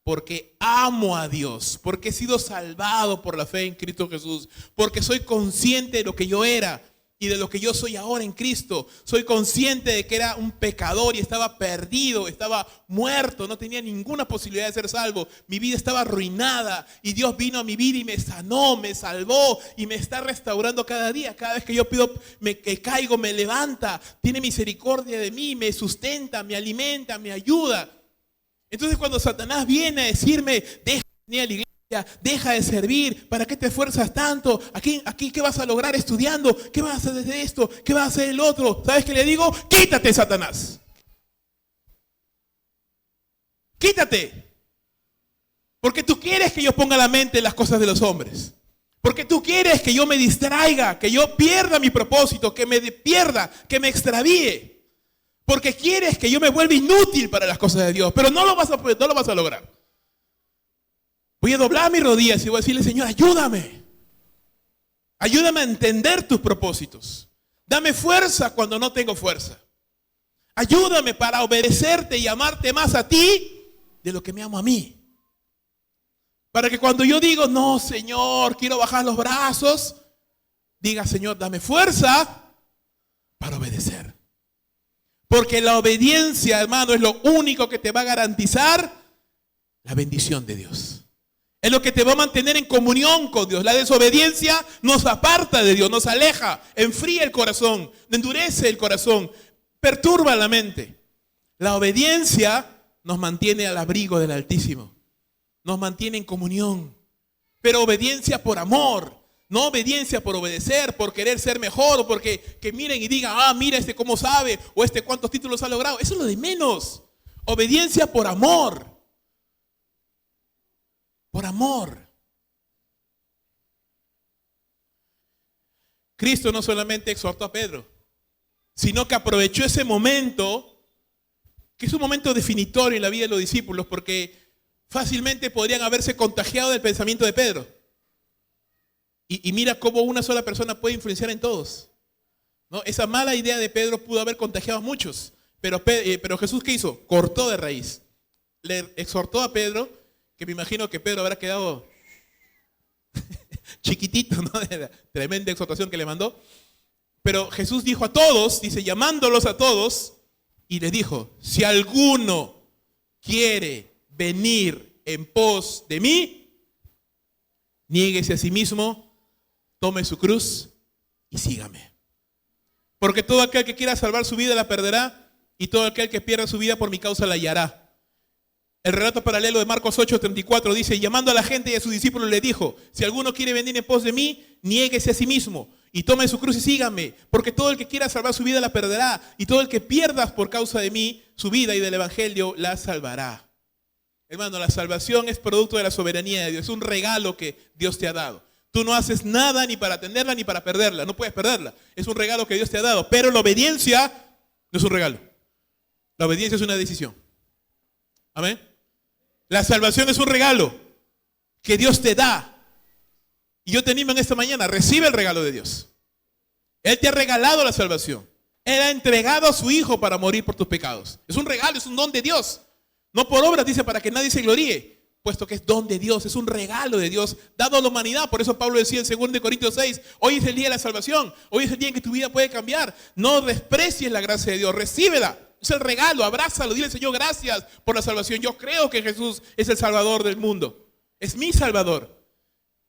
Porque amo a Dios, porque he sido salvado por la fe en Cristo Jesús, porque soy consciente de lo que yo era y de lo que yo soy ahora en Cristo. Soy consciente de que era un pecador y estaba perdido, estaba muerto, no tenía ninguna posibilidad de ser salvo. Mi vida estaba arruinada y Dios vino a mi vida y me sanó, me salvó y me está restaurando cada día. Cada vez que yo pido, que caigo, me levanta, tiene misericordia de mí, me sustenta, me alimenta, me ayuda. Entonces cuando Satanás viene a decirme, deja de venir a la iglesia, deja de servir, ¿para qué te esfuerzas tanto? Aquí, ¿qué vas a lograr estudiando? ¿Qué vas a hacer de esto? ¿Qué vas a hacer el otro? ¿Sabes qué le digo? Quítate, Satanás. Quítate. Porque tú quieres que yo ponga la mente en las cosas de los hombres. Porque tú quieres que yo me distraiga, que yo pierda mi propósito, que me pierda, que me extravíe. Porque quieres que yo me vuelva inútil para las cosas de Dios, pero no lo vas a lograr. Voy a doblar mis rodillas y voy a decirle, Señor, ayúdame. Ayúdame a entender tus propósitos. Dame fuerza cuando no tengo fuerza. Ayúdame para obedecerte y amarte más a ti de lo que me amo a mí. Para que cuando yo digo, no, Señor, quiero bajar los brazos, diga, Señor, dame fuerza para obedecer. Porque la obediencia, hermano, es lo único que te va a garantizar la bendición de Dios. Es lo que te va a mantener en comunión con Dios. La desobediencia nos aparta de Dios, nos aleja, enfría el corazón, endurece el corazón, perturba la mente. La obediencia nos mantiene al abrigo del Altísimo, nos mantiene en comunión. Pero obediencia por amor. No obediencia por obedecer, por querer ser mejor, o porque que miren y digan, mira este cómo sabe, o este cuántos títulos ha logrado. Eso es lo de menos. Obediencia por amor. Por amor. Cristo no solamente exhortó a Pedro, sino que aprovechó ese momento, que es un momento definitorio en la vida de los discípulos, porque fácilmente podrían haberse contagiado del pensamiento de Pedro. Y mira cómo una sola persona puede influenciar en todos, ¿no? Esa mala idea de Pedro pudo haber contagiado a muchos. Pero Jesús, ¿qué hizo? Cortó de raíz. Le exhortó a Pedro, que me imagino que Pedro habrá quedado chiquitito, ¿no? De la tremenda exhortación que le mandó. Pero Jesús dijo a todos, dice, llamándolos a todos, y les dijo, si alguno quiere venir en pos de mí, niéguese a sí mismo, tome su cruz y sígame. Porque todo aquel que quiera salvar su vida la perderá, y todo aquel que pierda su vida por mi causa la hallará. El relato paralelo de Marcos 8:34 dice, llamando a la gente y a sus discípulos le dijo, si alguno quiere venir en pos de mí, niéguese a sí mismo y tome su cruz y sígame, porque todo el que quiera salvar su vida la perderá, y todo el que pierda por causa de mí su vida y del evangelio la salvará. Hermano, la salvación es producto de la soberanía de Dios, es un regalo que Dios te ha dado. Tú no haces nada ni para tenerla ni para perderla, no puedes perderla. Es un regalo que Dios te ha dado, pero la obediencia no es un regalo. La obediencia es una decisión. Amén. La salvación es un regalo que Dios te da. Y yo te animo en esta mañana, recibe el regalo de Dios. Él te ha regalado la salvación. Él ha entregado a su Hijo para morir por tus pecados. Es un regalo, es un don de Dios. No por obras, dice, para que nadie se gloríe, puesto que es don de Dios, es un regalo de Dios dado a la humanidad. Por eso Pablo decía en 2 Corintios 6, hoy es el día de la salvación, hoy es el día en que tu vida puede cambiar. No desprecies la gracia de Dios, recíbela. Es el regalo, abrázalo, dile al Señor gracias por la salvación. Yo creo que Jesús es el Salvador del mundo, es mi Salvador.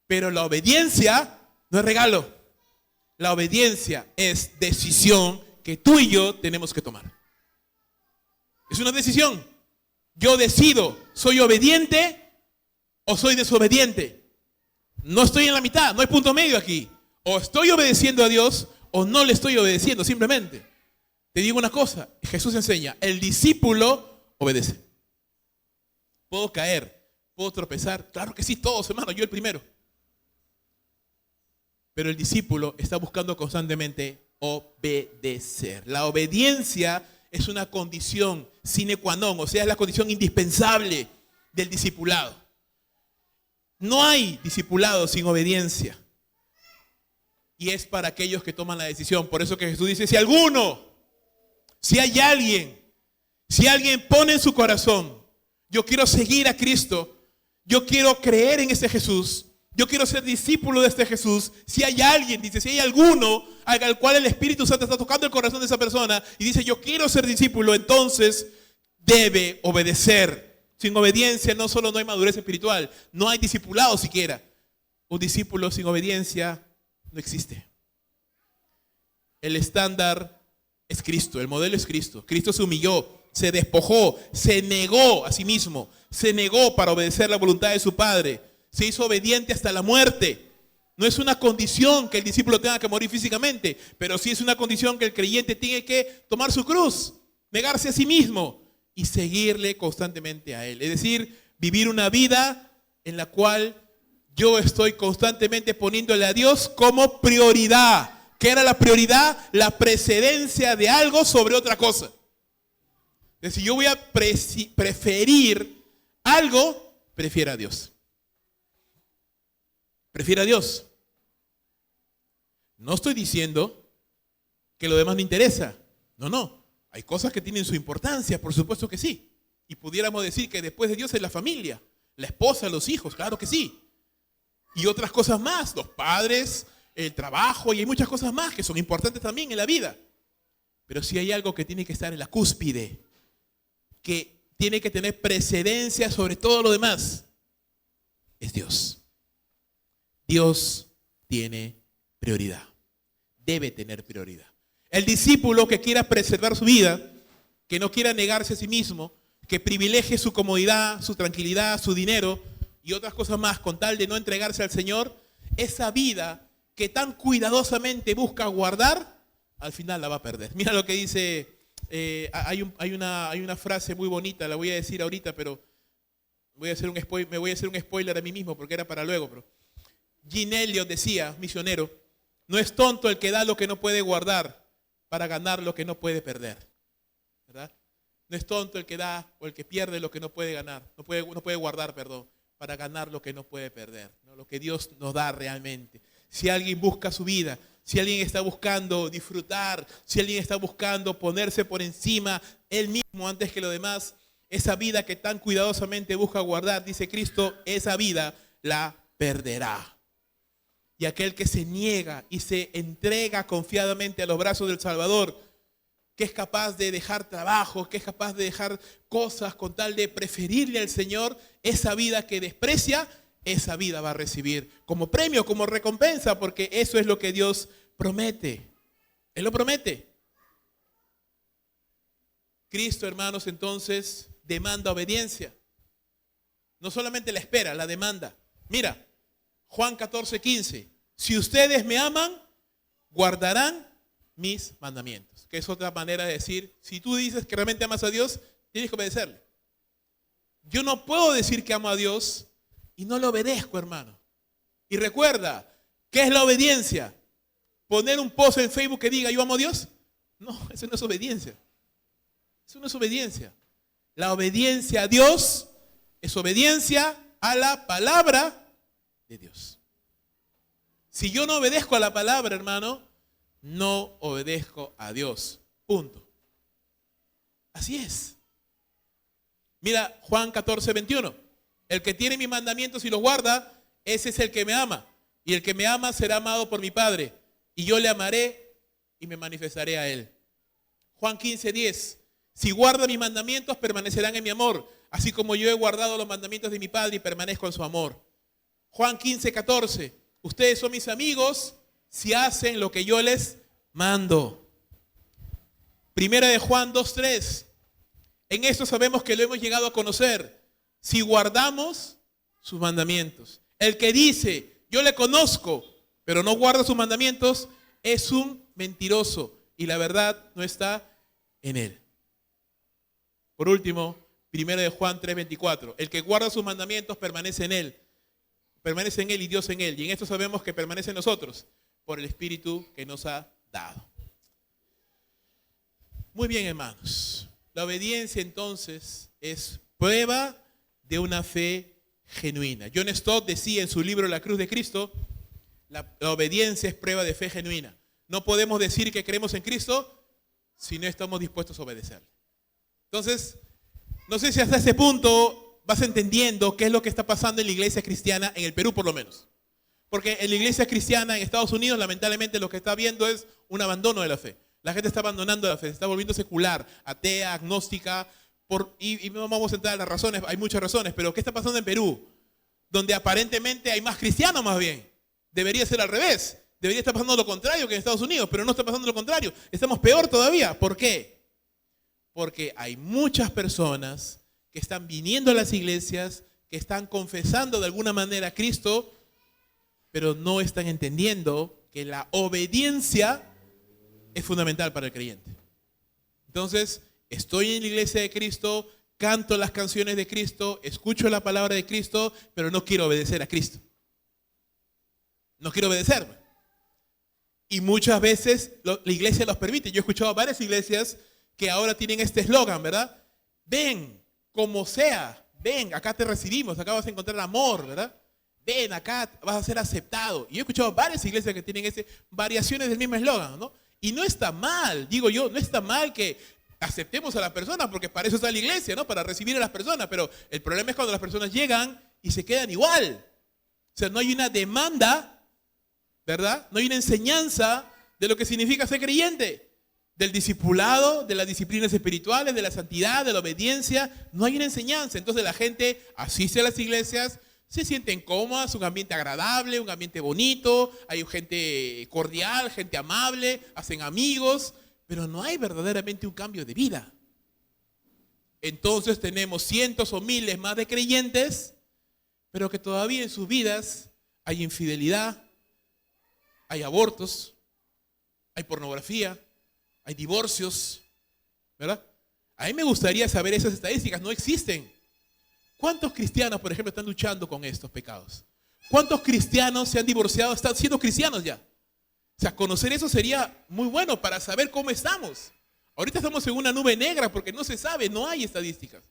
Pero la obediencia no es regalo. La obediencia es decisión que tú y yo tenemos que tomar. Es una decisión. Yo decido, ¿soy obediente o soy desobediente? No estoy en la mitad, no hay punto medio aquí. O estoy obedeciendo a Dios o no le estoy obedeciendo, simplemente. Te digo una cosa, Jesús enseña, el discípulo obedece. ¿Puedo caer? ¿Puedo tropezar? Claro que sí, todos, hermano, yo el primero. Pero el discípulo está buscando constantemente obedecer. La obediencia es una condición sine qua non, o sea, es la condición indispensable del discipulado. No hay discipulado sin obediencia. Y es para aquellos que toman la decisión. Por eso que Jesús dice, si hay alguien pone en su corazón, yo quiero seguir a Cristo, yo quiero creer en ese Jesús, yo quiero ser discípulo de este Jesús. Si hay alguien, dice, si hay alguno al cual el Espíritu Santo está tocando el corazón de esa persona y dice, yo quiero ser discípulo, entonces debe obedecer. Sin obediencia no solo no hay madurez espiritual, no hay discipulado siquiera. Un discípulo sin obediencia no existe. El estándar es Cristo, el modelo es Cristo. Cristo se humilló, se despojó, se negó a sí mismo, se negó para obedecer la voluntad de su Padre. Se hizo obediente hasta la muerte. No es una condición que el discípulo tenga que morir físicamente, pero sí es una condición que el creyente tiene que tomar su cruz, negarse a sí mismo y seguirle constantemente a Él. Es decir, vivir una vida en la cual yo estoy constantemente poniéndole a Dios como prioridad. ¿Qué era la prioridad? La precedencia de algo sobre otra cosa. Es decir, yo voy a preferir algo, prefiero a Dios. Prefiero a Dios. No estoy diciendo que lo demás no interesa. No. Hay cosas que tienen su importancia, por supuesto que sí. Y pudiéramos decir que después de Dios es la familia, la esposa, los hijos, claro que sí. Y otras cosas más, los padres, el trabajo, y hay muchas cosas más que son importantes también en la vida. Pero si hay algo que tiene que estar en la cúspide, que tiene que tener precedencia sobre todo lo demás, es Dios. Dios tiene prioridad. Debe tener prioridad. El discípulo que quiera preservar su vida, que no quiera negarse a sí mismo, que privilegie su comodidad, su tranquilidad, su dinero y otras cosas más con tal de no entregarse al Señor, esa vida que tan cuidadosamente busca guardar, al final la va a perder. Mira lo que dice, hay una frase muy bonita, la voy a decir ahorita, pero me voy a hacer un spoiler a mí mismo porque era para luego. Pero Jean Elliot decía, misionero, no es tonto el que da lo que no puede guardar para ganar lo que no puede perder. ¿Verdad? No es tonto el que da o el que pierde lo que no puede ganar, no puede guardar, para ganar lo que no puede perder, ¿no? Lo que Dios nos da realmente. Si alguien busca su vida, si alguien está buscando disfrutar, si alguien está buscando ponerse por encima él mismo antes que lo demás, esa vida que tan cuidadosamente busca guardar, dice Cristo, esa vida la perderá. Y aquel que se niega y se entrega confiadamente a los brazos del Salvador, que es capaz de dejar trabajo, que es capaz de dejar cosas con tal de preferirle al Señor, esa vida que desprecia, esa vida va a recibir como premio, como recompensa, porque eso es lo que Dios promete. Él lo promete. Cristo, hermanos, entonces demanda obediencia. No solamente la espera, la demanda. Mira, Juan 14:15. Si ustedes me aman, guardarán mis mandamientos. Que es otra manera de decir, si tú dices que realmente amas a Dios, tienes que obedecerle. Yo no puedo decir que amo a Dios y no lo obedezco, hermano. Y recuerda, ¿qué es la obediencia? ¿Poner un post en Facebook que diga yo amo a Dios? No, eso no es obediencia. Eso no es obediencia. La obediencia a Dios es obediencia a la palabra de Dios. Si yo no obedezco a la palabra, hermano, no obedezco a Dios. Punto. Así es. Mira Juan 14:21. El que tiene mis mandamientos y los guarda, ese es el que me ama. Y el que me ama será amado por mi Padre. Y yo le amaré y me manifestaré a él. Juan 15:10. Si guardan mis mandamientos, permanecerán en mi amor, así como yo he guardado los mandamientos de mi Padre y permanezco en su amor. Juan 15:14. Ustedes son mis amigos si hacen lo que yo les mando. Primera de Juan 2:3. En esto sabemos que lo hemos llegado a conocer, si guardamos sus mandamientos. El que dice, yo le conozco, pero no guarda sus mandamientos, es un mentiroso y la verdad no está en él. Por último, primera de Juan 3:24. El que guarda sus mandamientos permanece en él y Dios en él. Y en esto sabemos que permanece en nosotros por el Espíritu que nos ha dado. Muy bien, hermanos. La obediencia entonces es prueba de una fe genuina. John Stott decía en su libro La cruz de Cristo, la obediencia es prueba de fe genuina. No podemos decir que creemos en Cristo si no estamos dispuestos a obedecerle. Entonces, no sé si hasta ese punto vas entendiendo qué es lo que está pasando en la iglesia cristiana, en el Perú por lo menos. Porque en la iglesia cristiana en Estados Unidos, lamentablemente, lo que está viendo es un abandono de la fe. La gente está abandonando la fe, se está volviendo secular, atea, agnóstica, y no vamos a entrar en las razones, hay muchas razones, pero ¿qué está pasando en Perú? Donde aparentemente hay más cristianos más bien. Debería ser al revés. Debería estar pasando lo contrario que en Estados Unidos, pero no está pasando lo contrario. Estamos peor todavía. ¿Por qué? Porque hay muchas personas que están viniendo a las iglesias, que están confesando de alguna manera a Cristo, pero no están entendiendo que la obediencia es fundamental para el creyente. Entonces, estoy en la iglesia de Cristo, canto las canciones de Cristo, escucho la palabra de Cristo, pero no quiero obedecer a Cristo. No quiero obedecerme. Y muchas veces la iglesia los permite. Yo he escuchado varias iglesias que ahora tienen este eslogan, ¿verdad? Ven, como sea, ven, acá te recibimos, acá vas a encontrar amor, ¿verdad? Ven, acá vas a ser aceptado. Y he escuchado varias iglesias que tienen variaciones del mismo eslogan, ¿no? Y no está mal, digo yo, no está mal que aceptemos a las personas, porque para eso está la iglesia, ¿no? Para recibir a las personas, pero el problema es cuando las personas llegan y se quedan igual. O sea, no hay una demanda, ¿verdad? No hay una enseñanza de lo que significa ser creyente, del discipulado, de las disciplinas espirituales, de la santidad, de la obediencia. No hay una enseñanza. Entonces la gente asiste a las iglesias, se sienten cómodas, un ambiente agradable, un ambiente bonito, hay gente cordial, gente amable, hacen amigos, pero no hay verdaderamente un cambio de vida. Entonces tenemos cientos o miles más de creyentes, pero que todavía en sus vidas hay infidelidad, hay abortos, hay pornografía, hay divorcios, ¿verdad? A mí me gustaría saber esas estadísticas, no existen. ¿Cuántos cristianos, por ejemplo, están luchando con estos pecados? ¿Cuántos cristianos se han divorciado, están siendo cristianos ya? O sea, conocer eso sería muy bueno para saber cómo estamos. Ahorita estamos en una nube negra porque no se sabe, no hay estadísticas.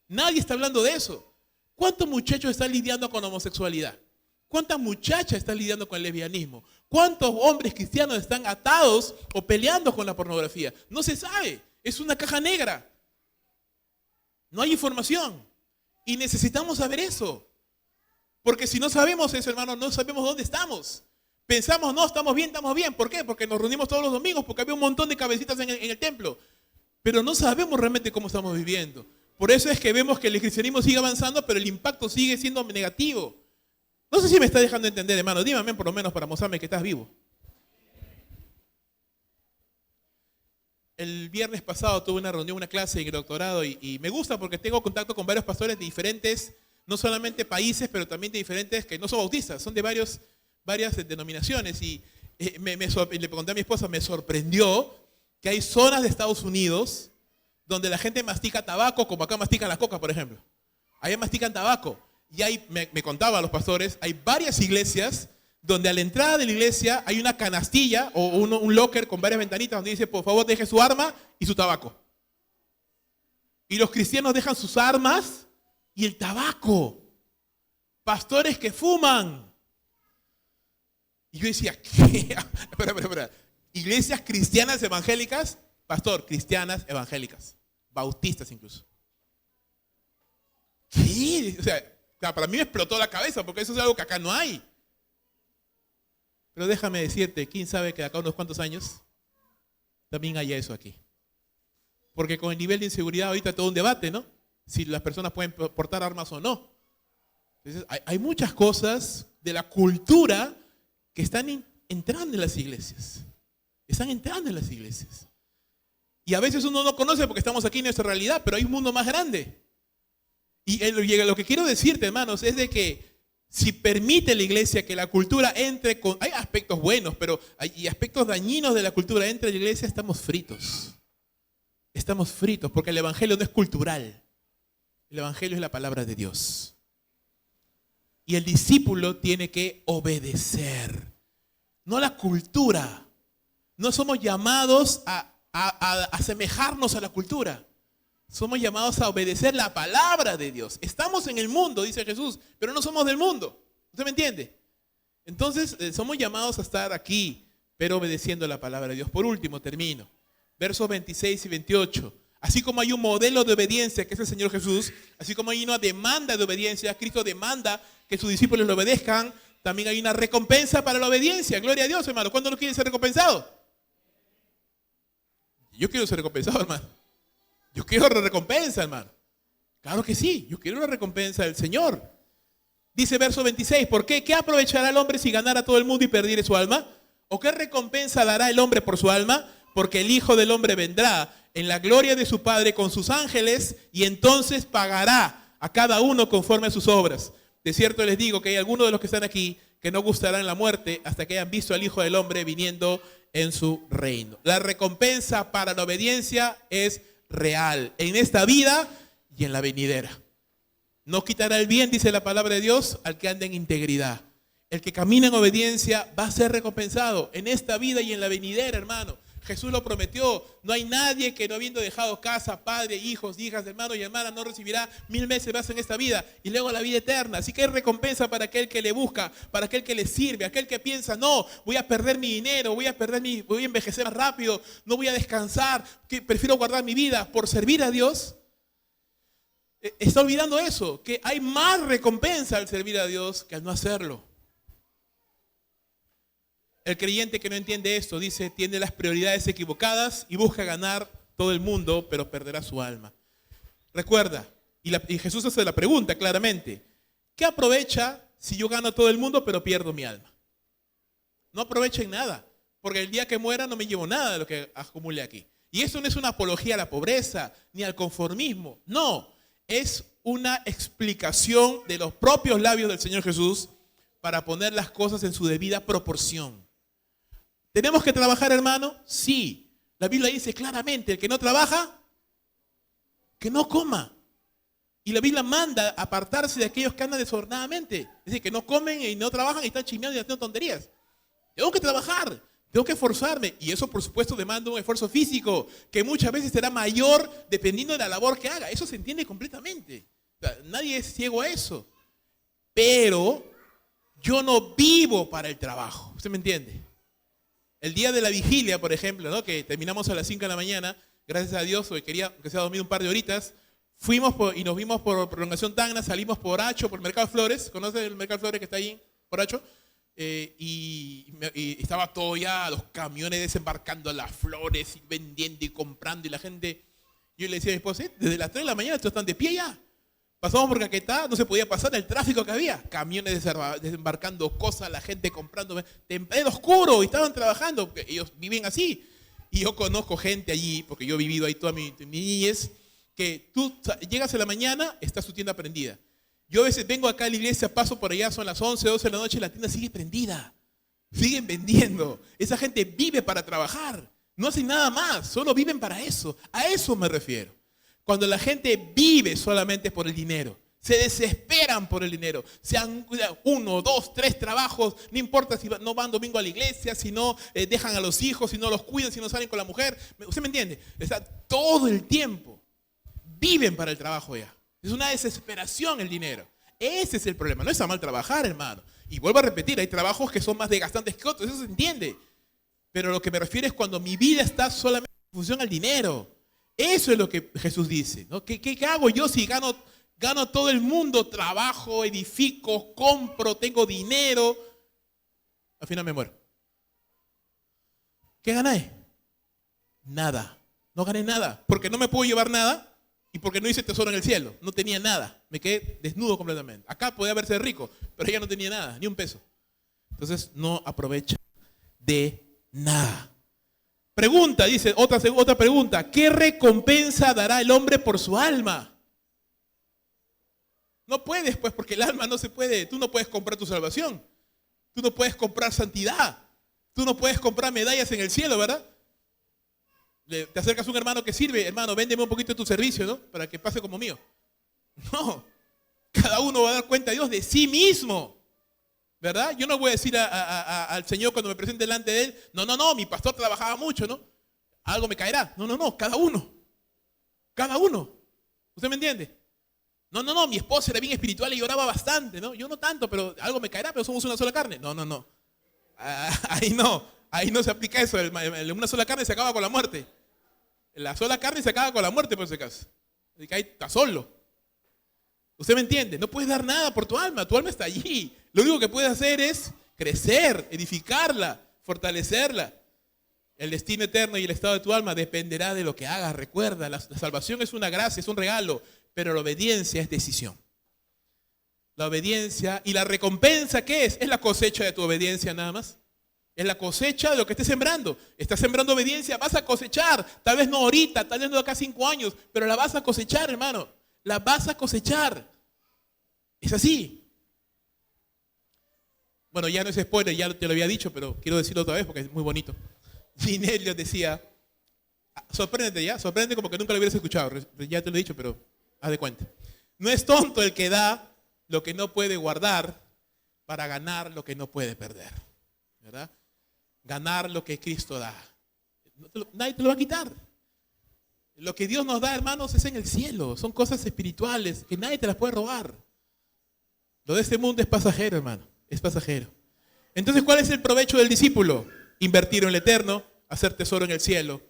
Nadie está hablando de eso. ¿Cuántos muchachos están lidiando con la homosexualidad? ¿Cuántas muchachas están lidiando con el lesbianismo? ¿Cuántos hombres cristianos están atados o peleando con la pornografía? No se sabe, es una caja negra. No hay información. Y necesitamos saber eso. Porque si no sabemos eso, hermano, no sabemos dónde estamos. Pensamos, no, estamos bien. ¿Por qué? Porque nos reunimos todos los domingos, porque había un montón de cabecitas en el templo. Pero no sabemos realmente cómo estamos viviendo. Por eso es que vemos que el cristianismo sigue avanzando, pero el impacto sigue siendo negativo. No sé si me está dejando entender, hermano. Dime amén por lo menos para mostrarme que estás vivo. El viernes pasado tuve una reunión, una clase en el doctorado y me gusta porque tengo contacto con varios pastores de diferentes, no solamente países, pero también de diferentes, que no son bautistas, son de varias denominaciones. Y le pregunté a mi esposa, me sorprendió que hay zonas de Estados Unidos donde la gente mastica tabaco, como acá mastican la coca, por ejemplo. Allá mastican tabaco. Y me contaba a los pastores, hay varias iglesias donde a la entrada de la iglesia hay una canastilla o un locker con varias ventanitas donde dice, por favor, deje su arma y su tabaco. Y los cristianos dejan sus armas y el tabaco. Pastores que fuman. Y yo decía, ¿qué? Espera. ¿Iglesias cristianas evangélicas Pastor, cristianas, evangélicas, bautistas incluso. ¿Qué? O sea, para mí me explotó la cabeza porque eso es algo que acá no hay. Pero déjame decirte, ¿quién sabe que de acá a unos cuantos años también haya eso aquí? Porque con el nivel de inseguridad ahorita todo un debate, ¿no? Si las personas pueden portar armas o no. Entonces, hay muchas cosas de la cultura que están entrando en las iglesias. Están entrando en las iglesias. Y a veces uno no conoce porque estamos aquí en nuestra realidad, pero hay un mundo más grande. Y lo que quiero decirte, hermanos, es de que si permite la iglesia que la cultura entre con... Hay aspectos buenos, pero hay aspectos dañinos de la cultura. Entre la iglesia estamos fritos. Estamos fritos porque el evangelio no es cultural. El evangelio es la palabra de Dios. Y el discípulo tiene que obedecer. No la cultura. No somos llamados a asemejarnos a la cultura. Somos llamados a obedecer la palabra de Dios. Estamos en el mundo, dice Jesús, pero no somos del mundo. ¿Usted me entiende? Entonces, somos llamados a estar aquí, pero obedeciendo la palabra de Dios. Por último, termino. Versos 26 y 28. Así como hay un modelo de obediencia, que es el Señor Jesús, así como hay una demanda de obediencia, Cristo demanda que sus discípulos lo obedezcan, también hay una recompensa para la obediencia. Gloria a Dios, hermano. ¿Cuándo no quiere ser recompensado? Yo quiero ser recompensado, hermano. Yo quiero la recompensa, hermano. Claro que sí, yo quiero la recompensa del Señor. Dice verso 26, ¿por qué? ¿Qué aprovechará el hombre si ganara todo el mundo y perdiere su alma? ¿O qué recompensa dará el hombre por su alma? Porque el Hijo del Hombre vendrá en la gloria de su Padre con sus ángeles y entonces pagará a cada uno conforme a sus obras. De cierto les digo que hay algunos de los que están aquí que no gustarán la muerte hasta que hayan visto al Hijo del Hombre viniendo en su reino. La recompensa para la obediencia es real en esta vida y en la venidera. No quitará el bien, dice la palabra de Dios, al que ande en integridad. El que camina en obediencia va a ser recompensado en esta vida y en la venidera, hermano. Jesús lo prometió. No hay nadie que no habiendo dejado casa, padre, hijos, hijas, hermanos y hermanas, no recibirá 1000 veces más en esta vida y luego la vida eterna. Así que hay recompensa para aquel que le busca, para aquel que le sirve, aquel que piensa, no, voy a perder mi dinero, voy a envejecer más rápido, no voy a descansar, que prefiero guardar mi vida por servir a Dios. Está olvidando eso, que hay más recompensa al servir a Dios que al no hacerlo. El creyente que no entiende esto, dice, tiene las prioridades equivocadas y busca ganar todo el mundo, pero perderá su alma. Recuerda, y Jesús hace la pregunta claramente, ¿qué aprovecha si yo gano todo el mundo, pero pierdo mi alma? No aprovechen nada, porque el día que muera no me llevo nada de lo que acumule aquí. Y eso no es una apología a la pobreza, ni al conformismo, no. Es una explicación de los propios labios del Señor Jesús para poner las cosas en su debida proporción. ¿Tenemos que trabajar, hermano? Sí. La Biblia dice claramente, el que no trabaja, que no coma. Y la Biblia manda apartarse de aquellos que andan desordenadamente. Es decir, que no comen y no trabajan y están chismeando y haciendo tonterías. Tengo que trabajar, tengo que esforzarme. Y eso, por supuesto, demanda un esfuerzo físico, que muchas veces será mayor dependiendo de la labor que haga. Eso se entiende completamente. O sea, nadie es ciego a eso. Pero yo no vivo para el trabajo. ¿Usted me entiende? El día de la vigilia, por ejemplo, ¿no? Que terminamos a las 5 de la mañana, gracias a Dios, porque quería que se haya dormido un par de horitas, y nos vimos por Prolongación Tacna, salimos por Hacho, por Mercado Flores. ¿Conoce el Mercado Flores que está ahí por Hacho? Y estaba todo ya, los camiones desembarcando las flores, y vendiendo y comprando, y la gente, yo le decía a mi esposa, desde las 3 de la mañana todos están de pie ya. Pasamos por Caquetá, no se podía pasar el tráfico que había. Camiones desembarcando cosas, la gente comprando. En oscuro y estaban trabajando. Ellos viven así. Y yo conozco gente allí, porque yo he vivido ahí toda mi niñez, que tú llegas a la mañana, está su tienda prendida. Yo a veces vengo acá a la iglesia, paso por allá, son las 11, 12 de la noche y la tienda sigue prendida. Siguen vendiendo. Esa gente vive para trabajar. No hacen nada más, solo viven para eso. A eso me refiero. Cuando la gente vive solamente por el dinero, se desesperan por el dinero, sean 1, 2, 3 trabajos, no importa si no van domingo a la iglesia, si no dejan a los hijos, si no los cuidan, si no salen con la mujer. ¿Usted me entiende? Todo el tiempo viven para el trabajo ya. Es una desesperación el dinero. Ese es el problema. No está mal trabajar, hermano. Y vuelvo a repetir, hay trabajos que son más desgastantes que otros, eso se entiende. Pero lo que me refiero es cuando mi vida está solamente función al dinero. Eso es lo que Jesús dice, ¿no? ¿Qué hago yo si gano todo el mundo? Trabajo, edifico, compro, tengo dinero. Al final me muero. ¿Qué gané? Nada. No gané nada. Porque no me puedo llevar nada y porque no hice tesoro en el cielo. No tenía nada. Me quedé desnudo completamente. Acá podía verse rico, pero ella no tenía nada, ni un peso. Entonces no aprovecha de nada. Pregunta, dice, otra pregunta. ¿Qué recompensa dará el hombre por su alma? No puedes, pues, porque el alma no se puede. Tú no puedes comprar tu salvación. Tú no puedes comprar santidad. Tú no puedes comprar medallas en el cielo, ¿verdad? Te acercas a un hermano que sirve, hermano, véndeme un poquito de tu servicio, ¿no? Para que pase como mío. No. Cada uno va a dar cuenta a Dios de sí mismo. ¿Verdad? Yo no voy a decir al Señor cuando me presente delante de Él, no, mi pastor trabajaba mucho, ¿no? Algo me caerá. No, cada uno. Cada uno. ¿Usted me entiende? No, mi esposa era bien espiritual y lloraba bastante, ¿no? Yo no tanto, pero algo me caerá, pero somos una sola carne. No. Ahí no se aplica eso. Una sola carne se acaba con la muerte. La sola carne se acaba con la muerte, por ese caso. Así que ahí está solo. ¿Usted me entiende? No puedes dar nada por tu alma está allí. Lo único que puedes hacer es crecer, edificarla, fortalecerla. El destino eterno y el estado de tu alma dependerá de lo que hagas. Recuerda, la salvación es una gracia, es un regalo, pero la obediencia es decisión. La obediencia y la recompensa, ¿qué es? Es la cosecha de tu obediencia nada más. Es la cosecha de lo que estés sembrando. Estás sembrando obediencia, vas a cosechar. Tal vez no ahorita, tal vez no de acá 5 años, pero la vas a cosechar, hermano. La vas a cosechar. Es así. Bueno, ya no es spoiler, ya te lo había dicho, pero quiero decirlo otra vez porque es muy bonito. Vinelio decía, sorprende como que nunca lo hubieras escuchado. Ya te lo he dicho, pero haz de cuenta. No es tonto el que da lo que no puede guardar para ganar lo que no puede perder. ¿Verdad? Ganar lo que Cristo da. Nadie te lo va a quitar. Lo que Dios nos da, hermanos, es en el cielo. Son cosas espirituales que nadie te las puede robar. Lo de este mundo es pasajero, hermano. Es pasajero. Entonces, ¿cuál es el provecho del discípulo? Invertir en el eterno, hacer tesoro en el cielo,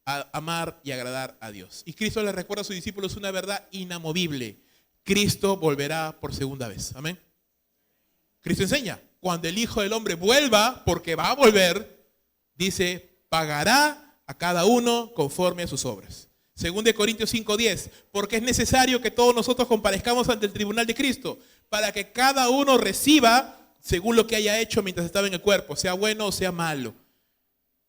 amar y agradar a Dios. Y Cristo le recuerda a sus discípulos una verdad inamovible. Cristo volverá por segunda vez. Amén. Cristo enseña, cuando el Hijo del Hombre vuelva, porque va a volver, dice, pagará a cada uno conforme a sus obras. 2 Corintios 5:10, porque es necesario que todos nosotros comparezcamos ante el tribunal de Cristo, para que cada uno reciba según lo que haya hecho mientras estaba en el cuerpo, sea bueno o sea malo.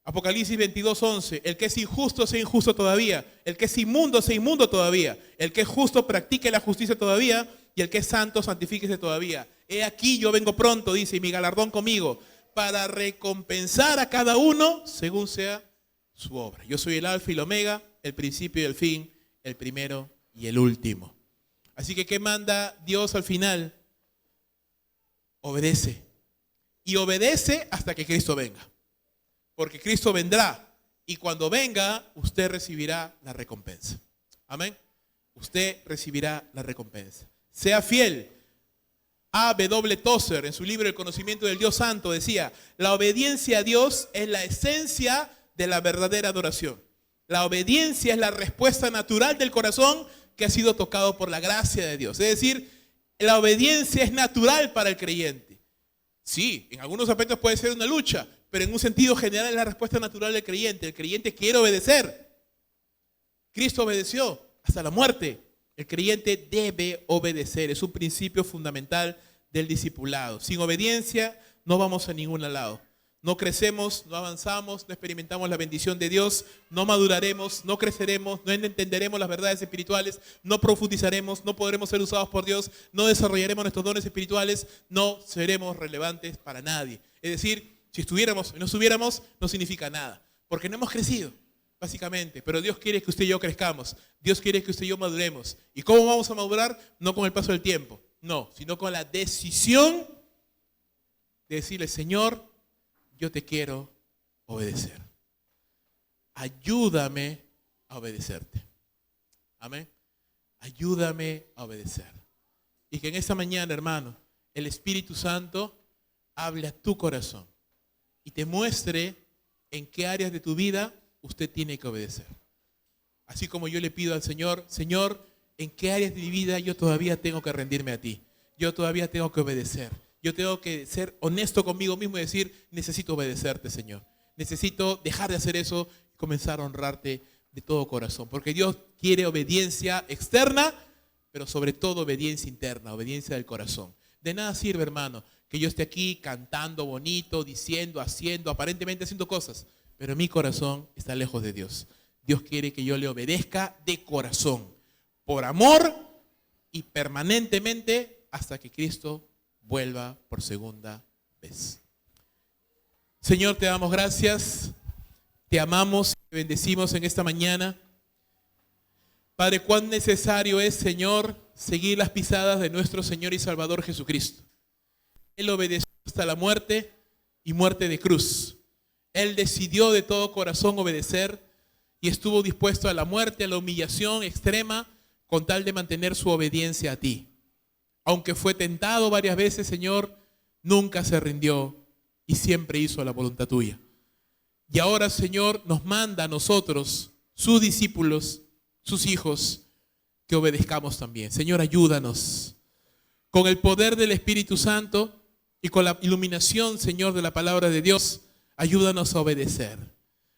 Apocalipsis 22:11, el que es injusto sea injusto todavía, el que es inmundo sea inmundo todavía, el que es justo practique la justicia todavía, y el que es santo santifíquese todavía. He aquí yo vengo pronto, dice, y mi galardón conmigo, para recompensar a cada uno según sea su obra. Yo soy el alfa y el omega, el principio y el fin, el primero y el último. Así que, ¿qué manda Dios al final? Obedece. Y obedece hasta que Cristo venga. Porque Cristo vendrá. Y cuando venga, usted recibirá la recompensa. Amén. Usted recibirá la recompensa. Sea fiel. A.W. Tozer, en su libro El conocimiento del Dios Santo, decía, la obediencia a Dios es la esencia de la verdadera adoración. La obediencia es la respuesta natural del corazón que ha sido tocado por la gracia de Dios. Es decir, la obediencia es natural para el creyente. Sí, en algunos aspectos puede ser una lucha, pero en un sentido general es la respuesta natural del creyente. El creyente quiere obedecer. Cristo obedeció hasta la muerte. El creyente debe obedecer. Es un principio fundamental del discipulado. Sin obediencia no vamos a ningún lado. No crecemos, no avanzamos, no experimentamos la bendición de Dios, no maduraremos, no creceremos, no entenderemos las verdades espirituales, no profundizaremos, no podremos ser usados por Dios, no desarrollaremos nuestros dones espirituales, no seremos relevantes para nadie. Es decir, si estuviéramos y no estuviéramos, no significa nada, porque no hemos crecido, básicamente. Pero Dios quiere que usted y yo crezcamos, Dios quiere que usted y yo maduremos. ¿Y cómo vamos a madurar? No con el paso del tiempo, no, sino con la decisión de decirle, Señor, yo te quiero obedecer. Ayúdame a obedecerte. Amén. Ayúdame a obedecer. Y que en esta mañana, hermano, el Espíritu Santo hable a tu corazón y te muestre en qué áreas de tu vida usted tiene que obedecer. Así como yo le pido al Señor, Señor, ¿en qué áreas de mi vida yo todavía tengo que rendirme a ti? Yo todavía tengo que obedecer. Yo tengo que ser honesto conmigo mismo y decir, necesito obedecerte, Señor. Necesito dejar de hacer eso y comenzar a honrarte de todo corazón. Porque Dios quiere obediencia externa, pero sobre todo obediencia interna, obediencia del corazón. De nada sirve, hermano, que yo esté aquí cantando bonito, diciendo, haciendo, aparentemente haciendo cosas, pero mi corazón está lejos de Dios. Dios quiere que yo le obedezca de corazón, por amor y permanentemente hasta que Cristo vuelva por segunda vez. Señor, te damos gracias, te amamos, te bendecimos en esta mañana. Padre, cuán necesario es, Señor, seguir las pisadas de nuestro Señor y Salvador Jesucristo. Él obedeció hasta la muerte y muerte de cruz. Él decidió de todo corazón obedecer y estuvo dispuesto a la muerte, a la humillación extrema, con tal de mantener su obediencia a ti. Aunque fue tentado varias veces, Señor, nunca se rindió y siempre hizo la voluntad tuya. Y ahora, Señor, nos manda a nosotros, sus discípulos, sus hijos, que obedezcamos también. Señor, ayúdanos. Con el poder del Espíritu Santo y con la iluminación, Señor, de la palabra de Dios, ayúdanos a obedecer.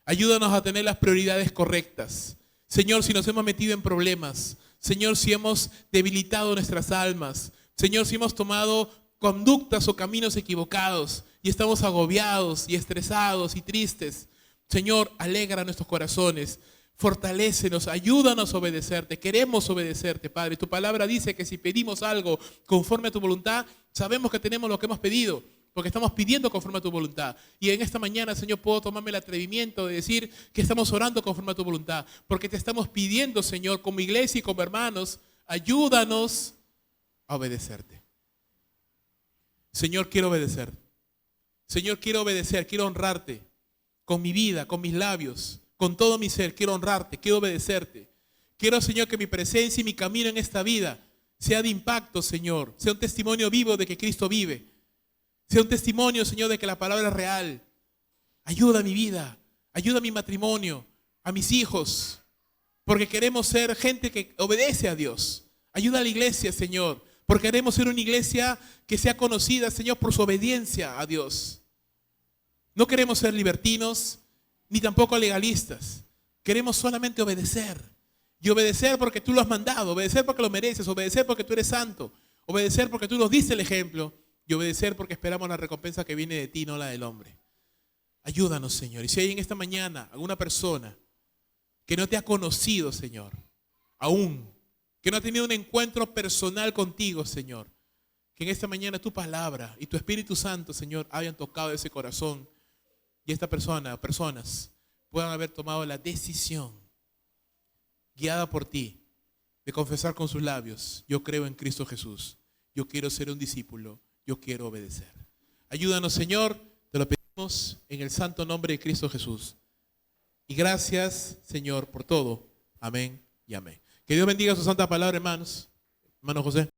Ayúdanos a tener las prioridades correctas. Señor, si nos hemos metido en problemas, Señor, si hemos debilitado nuestras almas, Señor, si hemos tomado conductas o caminos equivocados y estamos agobiados y estresados y tristes, Señor, alegra nuestros corazones, fortalécenos, ayúdanos a obedecerte. Queremos obedecerte, Padre. Tu palabra dice que si pedimos algo conforme a tu voluntad, sabemos que tenemos lo que hemos pedido, porque estamos pidiendo conforme a tu voluntad. Y en esta mañana, Señor, puedo tomarme el atrevimiento de decir que estamos orando conforme a tu voluntad, porque te estamos pidiendo, Señor, como iglesia y como hermanos, ayúdanos a obedecerte. Señor, quiero obedecer. Señor, quiero obedecer, quiero honrarte con mi vida, con mis labios, con todo mi ser. Quiero honrarte, quiero obedecerte. Quiero, Señor, que mi presencia y mi camino en esta vida sea de impacto, Señor. Sea un testimonio vivo de que Cristo vive. Sea un testimonio, Señor, de que la palabra es real. Ayuda a mi vida, ayuda a mi matrimonio, a mis hijos, porque queremos ser gente que obedece a Dios. Ayuda a la iglesia, Señor, porque queremos ser una iglesia que sea conocida, Señor, por su obediencia a Dios. No queremos ser libertinos, ni tampoco legalistas. Queremos solamente obedecer. Y obedecer porque tú lo has mandado, obedecer porque lo mereces, obedecer porque tú eres santo, obedecer porque tú nos diste el ejemplo. Y obedecer porque esperamos la recompensa que viene de ti, no la del hombre. Ayúdanos, Señor. Y si hay en esta mañana alguna persona que no te ha conocido, Señor, aún, que no ha tenido un encuentro personal contigo, Señor, que en esta mañana tu palabra y tu Espíritu Santo, Señor, hayan tocado ese corazón y esta persona, personas, puedan haber tomado la decisión, guiada por ti, de confesar con sus labios: yo creo en Cristo Jesús, yo quiero ser un discípulo, yo quiero obedecer. Ayúdanos, Señor, te lo pedimos en el santo nombre de Cristo Jesús. Y gracias, Señor, por todo. Amén y amén. Que Dios bendiga su santa palabra, hermanos. Hermano José.